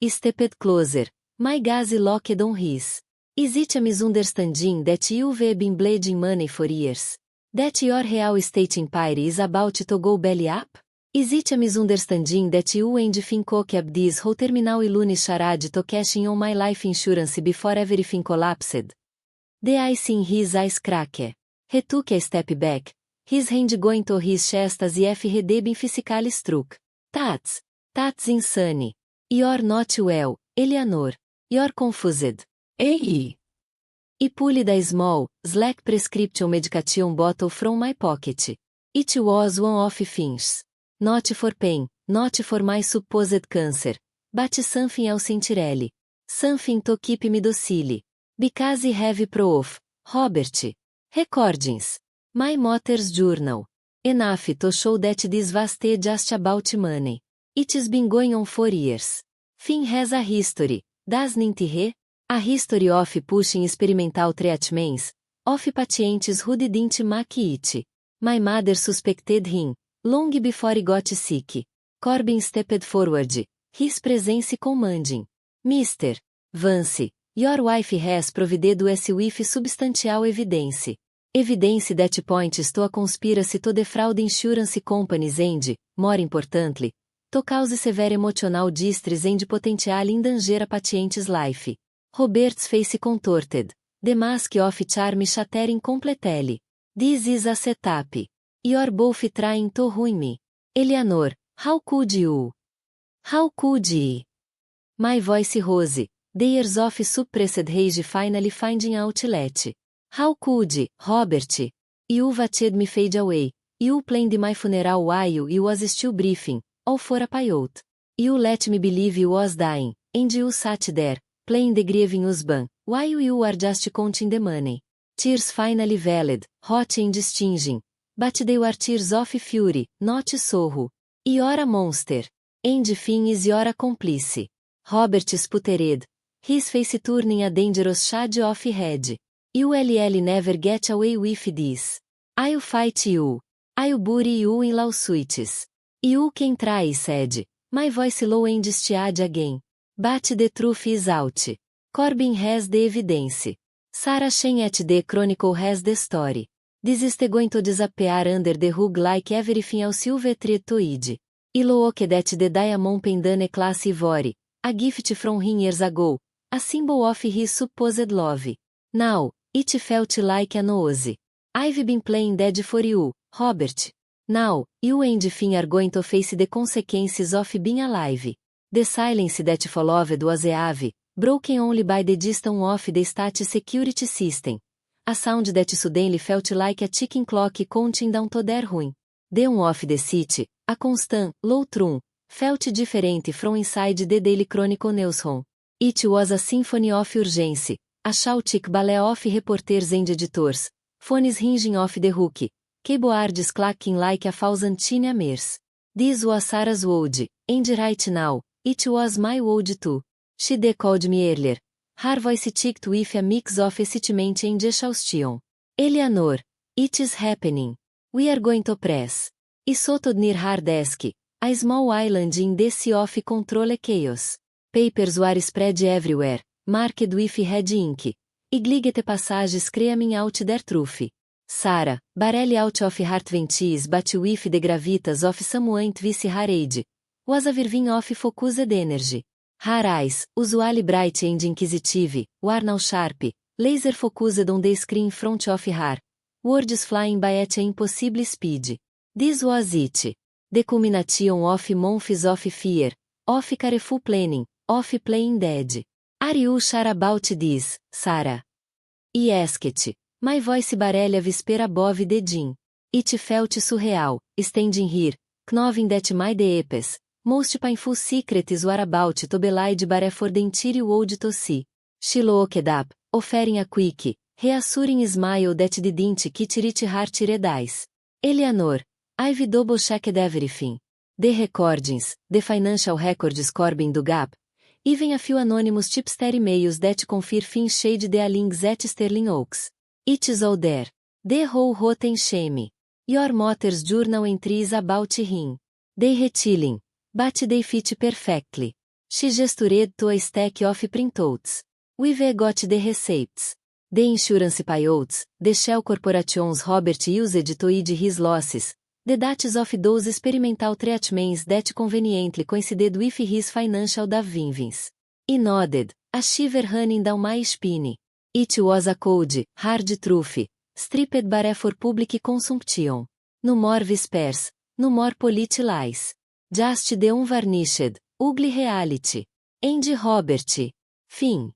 I stepped closer, my gaze locked on his. Is it a misunderstanding that you've been bleeding money for years? That your real estate empire is about to go belly up? Is it a misunderstanding that you and Finn cooked up this whole terminal illusion charade to cash in on my life insurance before everything collapsed? The ice in his eyes cracked. He took a step back, his hand going to his chest as if he'd been physically struck. That's insane. You're not well, Eleanor. You're confused. Ei! I pulled a small, slack prescription medication bottle from my pocket. It was one of Finn's. Not for pain, not for my supposed cancer, but something else entirely. Something to keep me docile. Because I have proof, Robert. Recordings. My mother's journal. Enough to show that this was just about money. It's been going on for years. Finn has a history, doesn't he? A history of pushing experimental treatments, of patients who didn't make it. My mother suspected him, long before he got sick. Corbin stepped forward, his presence commanding. Mr. Vance, your wife has provided us with substantial evidence. Evidence that points to a conspiracy to defraud insurance companies and, more importantly, to cause severe emotional distress and potentially endanger a patient's life. Robert's face contorted, the mask of charm shattering completely. This is a setup. You're both trying to ruin me. Eleanor, how could you? How could he? My voice rose, the years of suppressed rage finally finding outlet. How could, Robert? You watched me fade away. You planned my funeral while you was still breathing, all for a payout. You let me believe you was dying, and you sat there, playing the grieving husband, while you were just counting the money. Tears finally veiled, hot and stinging. But they were tears of fury, not sorrow. You're a monster. And Finn is your accomplice. Robert sputtered, his face turning a dangerous shade of red. You'll never get away with this. I'll fight you. I'll bury you in lawsuits. You can try, said. My voice low and steady again. But the truth is out. Corbin has the evidence. Sarah Shane at the Chronicle has the story. This is going to disappear under the rug like everything else you've tried to hide. I looked at the diamond pendant class ivory, a gift from him years ago, a symbol of his supposed love. Now, it felt like a nose. I've been playing dead for you, Robert. Now, you and Finn are going to face the consequences of being alive. The silence that followed was heavy, broken only by the distant of the state security system. A sound that suddenly felt like a ticking clock counting down to their ruin. The one of the city, a constant, low tune, felt different from inside the Daily Chronicle newsroom. It was a symphony of urgency, a chaotic ballet of reporters and editors, phones ringing off the hook, keyboards clacking like a thousand tiny hammers. This was Sarah's world, and right now, it was my world too. She called me earlier. Her voice ticked with a mix of excitement and exhaustion. Eleanor, it is happening. We are going to press. I sat near her desk, a small island in the sea of controlled chaos. Papers were spread everywhere, marked with red ink. I gligged passages screaming out their truth. Sarah, barely out of her twenties but with the gravitas of someone twice her age, was a whirlwind of focused energy. Her eyes, usually bright and inquisitive, were now sharp, laser focused on the screen in front of her. Words flying by at an impossible speed. This was it. The culmination of months of fear, of careful planning, of playing dead. Are you sure about this, Sarah? I asked. My voice barely a whisper above the din. It felt surreal, standing here, knowing that my deepest, most painful secrets were about to be laid bare for the entire world to see. She looked up, offering a quick, reassuring smile that didn't get her teary eyes. Eleanor, I've double-checked everything. The recordings, the financial records Corbin do Gap, even a few anonymous tipster emails that confirm Finn shade the links at Sterling Oaks. It's all there. The whole rotten shame. Your mother's journal entries about him. They retelling, but they fit perfectly. She gestured to a stack of printouts. We've got the receipts. The insurance payouts, the shell corporations Robert used to hide his losses, the dates of those experimental treatments that conveniently coincided with his financial davins. I nodded, a shiver running down my spine. It was a cold, hard truth, stripped bare for public consumption. No more whispers, no more polite lies. Just the unvarnished, ugly reality. And Robert. Finn.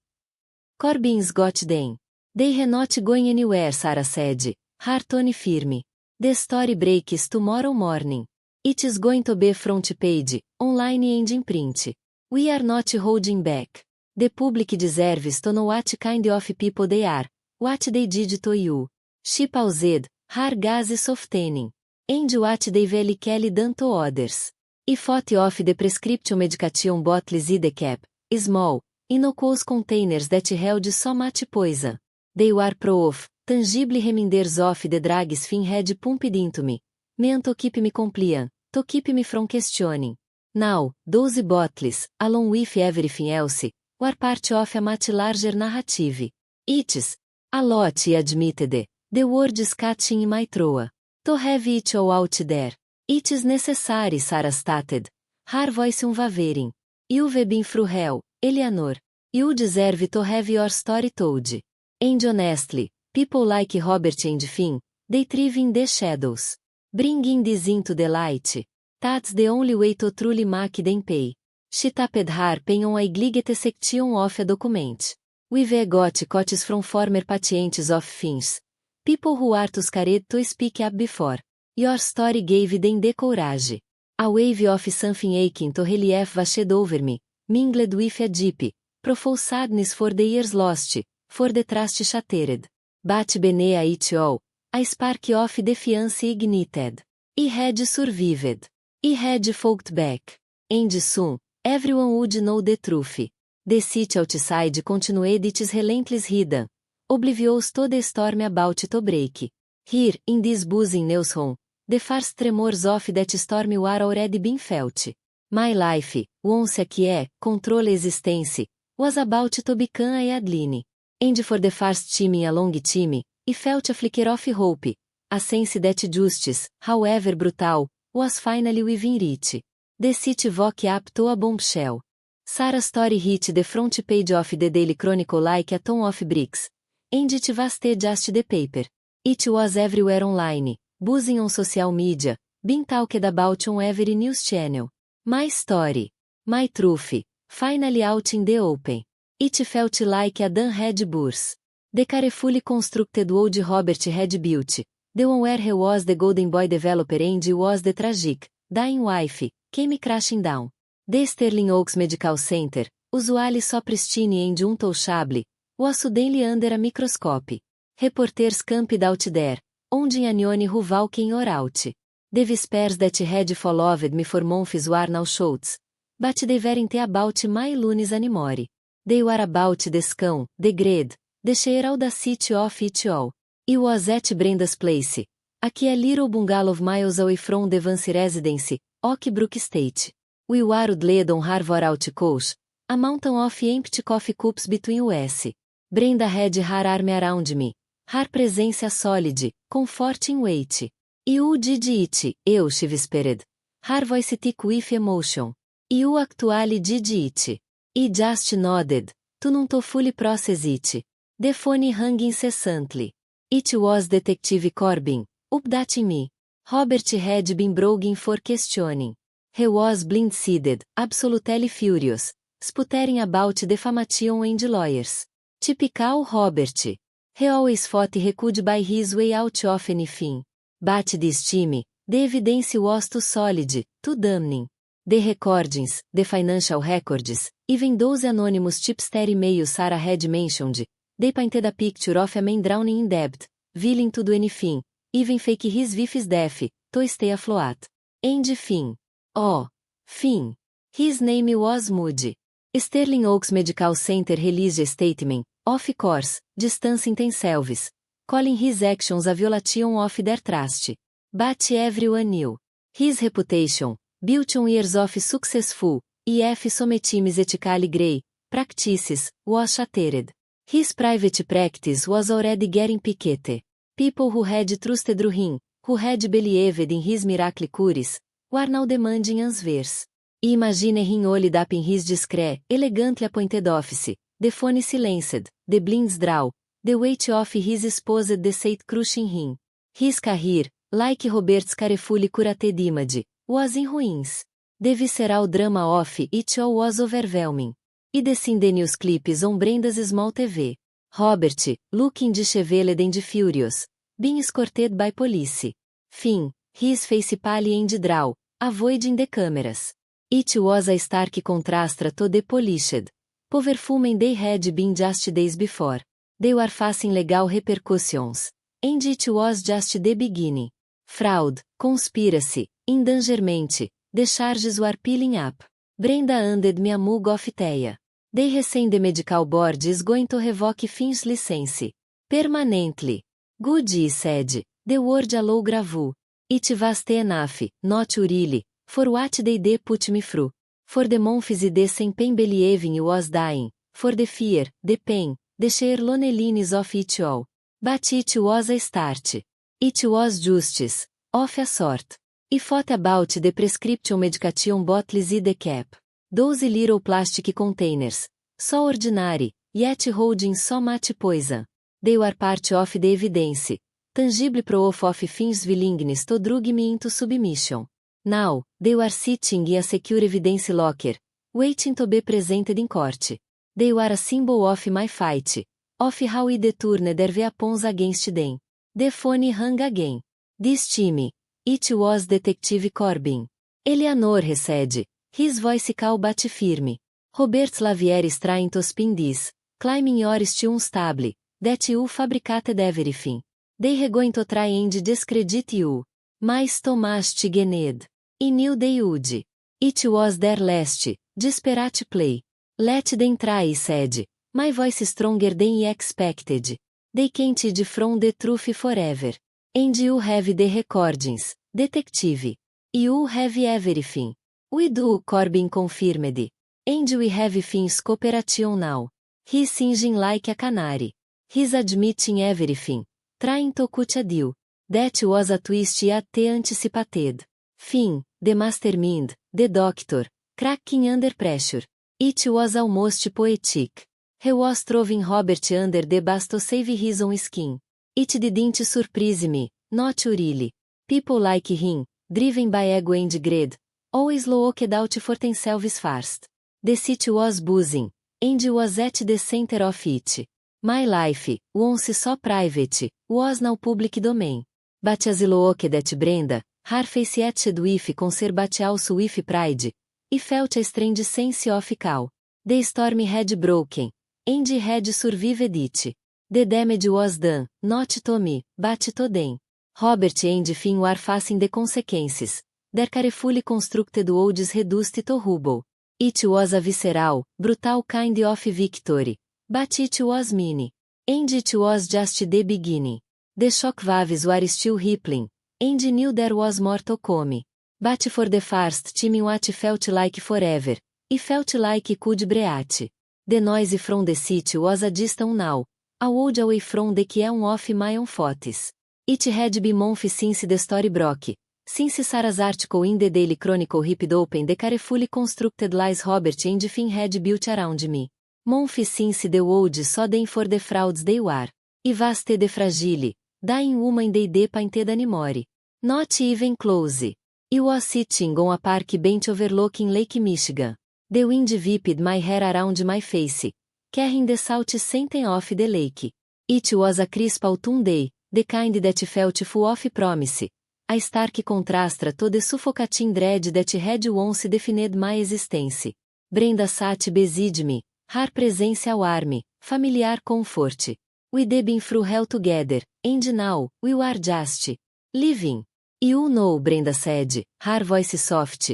Corbin's got them. They're not going anywhere, Sarah said, her tone firm. The story breaks tomorrow morning. It is going to be front page, online and in print. We are not holding back. The public deserves to know what kind of people they are, what they did to you. She paused, her gaze softening. And what they will kill done to others. I thought of the prescription medication bottles in the cap, small, innocuous containers that held so much poison. They were proof, tangible reminders of the drugs Finn had pumped into me, meant to keep me compliant, to keep me from questioning. Now, those bottles, along with everything else, were part of a much larger narrative. It's a lot, I admitted, the words catching in my throat. To have it all out there. It is necessary, Sarah stated, her voice unwavering. You've been through hell, Eleanor. You deserve to have your story told. And honestly, people like Robert and Finn, they thrive in the shadows. Bringing this into the light. That's the only way to truly make them pay. She tapped her pen on a gligged section of a document. We've got quotes from former patients of Finn's. People who are too scared to speak up before. Your story gave them the courage. A wave of something aching to relief washed over me, mingled with a deep, profound sadness for the years lost, for the trust shattered. But beneath it all, a spark of defiance ignited. I had survived. I had fought back. And soon, everyone would know the truth. The city outside continued its relentless hidden, oblivious to the storm about to break. Here, in this buzzing newsroom, the first tremors of that storm were already been felt. My life, once que control existence, was about to become a headline. And for the first time in a long time, I felt a flicker of hope, a sense that justice, however brutal, was finally within reach. The city woke up to a bombshell. Sarah's story hit the front page of the Daily Chronicle like a ton of bricks. And it was just the paper. It was everywhere online, buzzing on social media, being talked about on every news channel. My story. My truth. Finally out in the open. It felt like a done had burst. The carefully constructed old Robert had built. The one where he was the golden boy developer and was the tragic, dying wife, came crashing down. The Sterling Oaks Medical Center, usually so pristine and untouchable, was suddenly under a microscope. Reporters camped out there, onde anyone who walking or out. The whispers that had followed me for months were now shouts, but they weren't about my lunes anymore. They were about the scam, the greed, the sheer audacity of it all. I was at Brenda's place, aqui a little bungalow miles away from the Vance residence, Oak Brook State. We were huddled on her out couch, a mountain of empty coffee cups between us. Brenda had her arm around me, her presence solid, comforting weight. You did it, she whispered. Her voice thick with emotion. You actually did it. I just nodded, to not to fully process it. The phone rang incessantly. It was Detective Corbin, updating me. Robert had been broken for questioning. He was blindsided, absolutely furious, sputtering about defamation and lawyers. Typical Robert. He always thought he could buy his way out of anything. But this time, the evidence was too solid, too damning. The recordings, the financial records, even those anonymous tipster emails Sarah had mentioned, they painted a picture of a man drowning in debt, willing to do anything, even fake his wife's death, to stay afloat. And Finn. Oh, Finn. His name was Moody. Sterling Oaks Medical Center released a statement, of course, distancing themselves, calling his actions a violation of their trust. But everyone knew. His reputation, built on years of successful, if sometimes ethically grey, practices, was shattered. His private practice was already getting piquete. People who had trusted him, who had believed in his miracle cures, were now demanding answers. Imagine him holed up in his discreet, elegantly appointed office, the phone silenced, the blinds drawn, the weight of his supposed deceit crushing him. His career, like Robert's carefully curated image, was in ruins. The visceral drama of it all was overwhelming. I the seen the news clips on Brenda's small TV. Robert, looking disheveled and furious, being escorted by police. Finn, his face pale and drawn, avoiding the cameras. It was a stark contrast to the polished, powerful men they had been just days before. They were facing legal repercussions. And it was just the beginning. Fraud, conspiracy, endangerment, the charges were piling up. Brenda handed me a mug of tea. They rescind the medical board is going to revoke Finn's license. Permanently. Good, he said. The word a low gravel. It was enough, not really, for what they did put me through. For the months the sem pain believing was dying. For the fear, the pain, the sheer loneliness of it all. But it was a start. It was justice, of a sort. I thought about the prescription medication bottles in the cap. Those little plastic containers. So ordinary, yet holding so much poison. They were part of the evidence. Tangible proof of Finn's willingness to drug me into submission. Now, they were sitting in a secure evidence locker, waiting to be presented in court. They were a symbol of my fight, of how I deturned their weapons against them. The phone rang again. This time, it was Detective Corbin. Eleanor, he said, his voice calm but firm. Robert Lavier is trying to spin this, claiming your steel unstable, that you fabricated everything. They are going to try and discredit you. Mas Thomas Tigened. I knew they would. It was their last, desperate play. Let them try, he said, my voice stronger than I expected. They can't hide from the truth forever. And you have the recordings, detective. You have everything. We do, Corbin confirmed. And we have things cooperation now. He's singing like a canary. He's admitting everything. Trying to cut a deal. That was a twist at the anticipated. Finn, the mastermind, the doctor, cracking under pressure. It was almost poetic. He was throwing Robert under the bus to save his own skin. It didn't surprise me, not really. People like him, driven by ego and greed, always looked out for themselves first. The city was buzzing, and was at the center of it. My life, once so private, was now public domain. But as looked at Brenda, her face etched with concern but also with pride, I felt a strange sense of calm. The storm had broken, and had survived it. The damage was done, not to me, but to them. Robert and Finn were facing the consequences. Their carefully constructed wounds reduced to rubble. It was a visceral, brutal kind of victory. But it was mini. And it was just the beginning. The shock waves were still rippling, and knew there was more to come. But for the first time what felt like forever, it felt like it could breathe. The noise from the city was a distant now, a world away from the Keon of my own thoughts. It had been months since the story broke, since Sarah's article in the Daily Chronicle ripped open the carefully constructed lies Robert and Finn had built around me. Months since the world saw them for the frauds they were. I was the fragile, dying woman they painted anymore. Not even close. I was sitting on a park bench overlooking Lake Michigan. The wind whipped my hair around my face, carrying the salt scent of the lake. It was a crisp autumn day, the kind that felt full of promise. A stark contrast to the suffocating dread that had once defined my existence. Brenda sat beside me, her presence a warm, familiar comfort. We'd been through hell together, and now, we were just living. You know, Brenda said, her voice soft.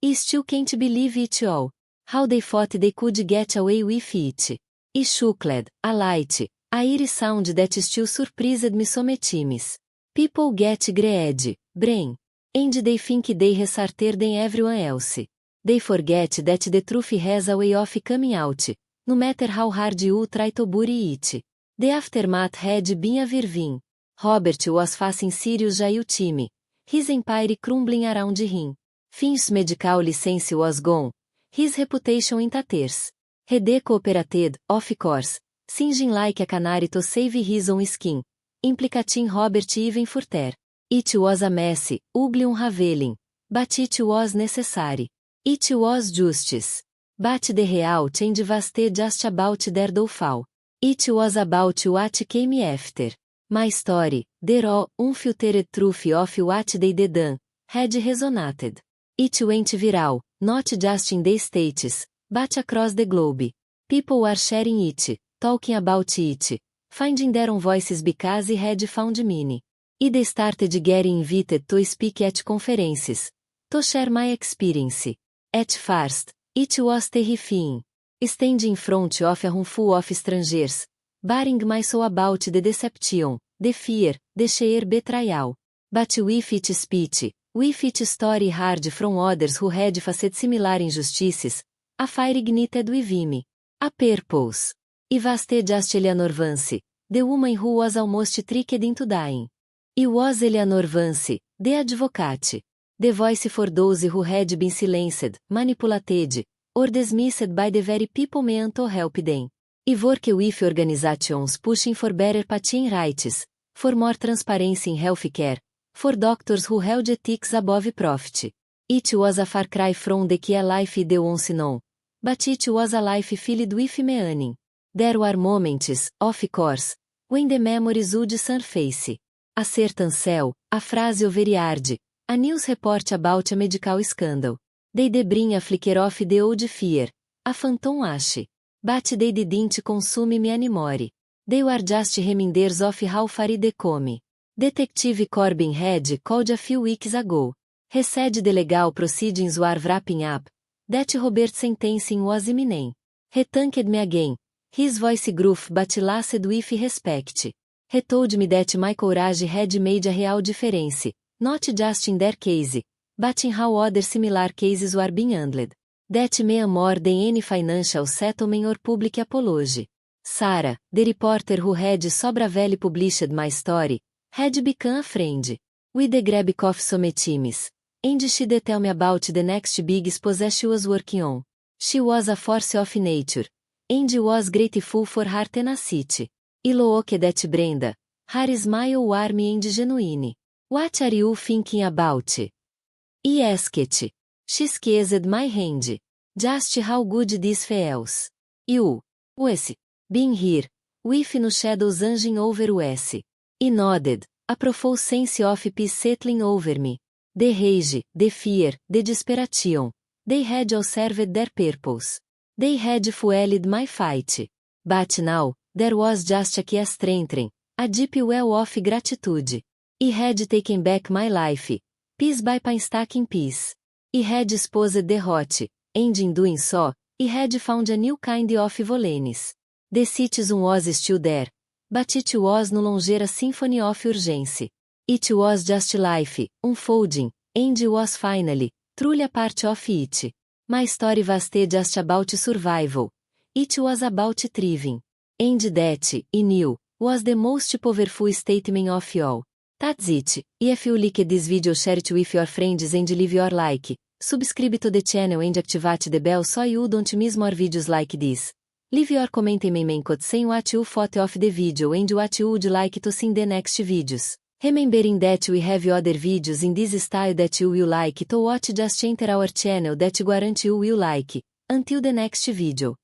I still can't believe it all. How they thought they could get away with it. I chuckled, a light, a eerie sound that still surprised me so many times. People get greedy, brain. And they think they are smarter than everyone else. They forget that the truth has a way of coming out, no matter how hard you try to bury it. The aftermath had been a whirlwind. Robert was facing serious jail time. His empire crumbling around him. Finn's medical license was gone. His reputation in tatters. He cooperated, of course, singing like a canary to save his own skin, implicating Robert even further. It was a mess, ugly unraveling, but it was necessary. It was justice. But the real change was just about their downfall. It was about what came after. My story, the raw, unfiltered truth of what they done, had resonated. It went viral, not just in the States, but across the globe. People were sharing it, talking about it, finding their own voices because it had found meaning. They started getting invited to speak at conferences, to share my experience. At first, it was terrifying. Standing in front of a room full of strangers, bearing my soul about the deception, the fear, the sheer betrayal. But with each speech, with each story heard from others who had faced similar injustices, a fire ignited within me. A purpose. It was just Eleanor Vance, the woman who was almost tricked into dying. It was Eleanor Vance, the advocate. The voice for those who had been silenced, manipulated, or dismissed by the very people meant to help them. I work with organizations pushing for better patient rights, for more transparency in healthcare, for doctors who held ethics above profit. It was a far cry from the key life they once known, but it was a life filled with meaning. There were moments, of course, when the memories would surface. A certain cell, a phrase overheard, a news report about a medical scandal. They bring a flicker of the old fear, a phantom ash. But they didn't consume me anymore. They were just reminders of how far they come. Detective Corbin had called a few weeks ago. He said the legal proceedings were wrapping up, that Robert's sentencing was imminent. He thanked me again, his voice gruff but laced with respect. He told me that my courage had made a real difference, not just in their case, but in how other similar cases were being handled. That meant more than any financial settlement or public apology. Sarah, the reporter who had so bravely published my story, had become a friend. We the grab coffee sometimes, and she did tell me about the next big exposé she was working on. She was a force of nature, and was grateful for her tenacity. I looked at Brenda, her smile warm and genuine. What are you thinking about? I asked. She squeezed my hand. Just how good this feels. You, Wes, being here, with no shadows hanging over Wes. I nodded, a profound sense of peace settling over me. The rage, the fear, the desperation. They had all served their purpose. They had fueled my fight. But now, there was just a quiet strength, a deep well of gratitude. I had taken back my life, piece by painstaking piece. I had exposed the rot, and in doing so, I had found a new kind of violence. The citizen was still there, but it was no longer a symphony of urgency. It was just life, unfolding, and I was finally, truly a part of it. My story wasn't just about survival. It was about thriving. And that, I knew, was the most powerful statement of all. That's it. If you like this video, share it with your friends and leave your like. Subscribe to the channel and activate the bell so you don't miss more videos like this. Leave your comment and comment saying what you thought of the video and what you would like to see in the next videos. Remembering that we have other videos in this style that you will like to watch, just enter our channel that guarantee you will like. Until the next video.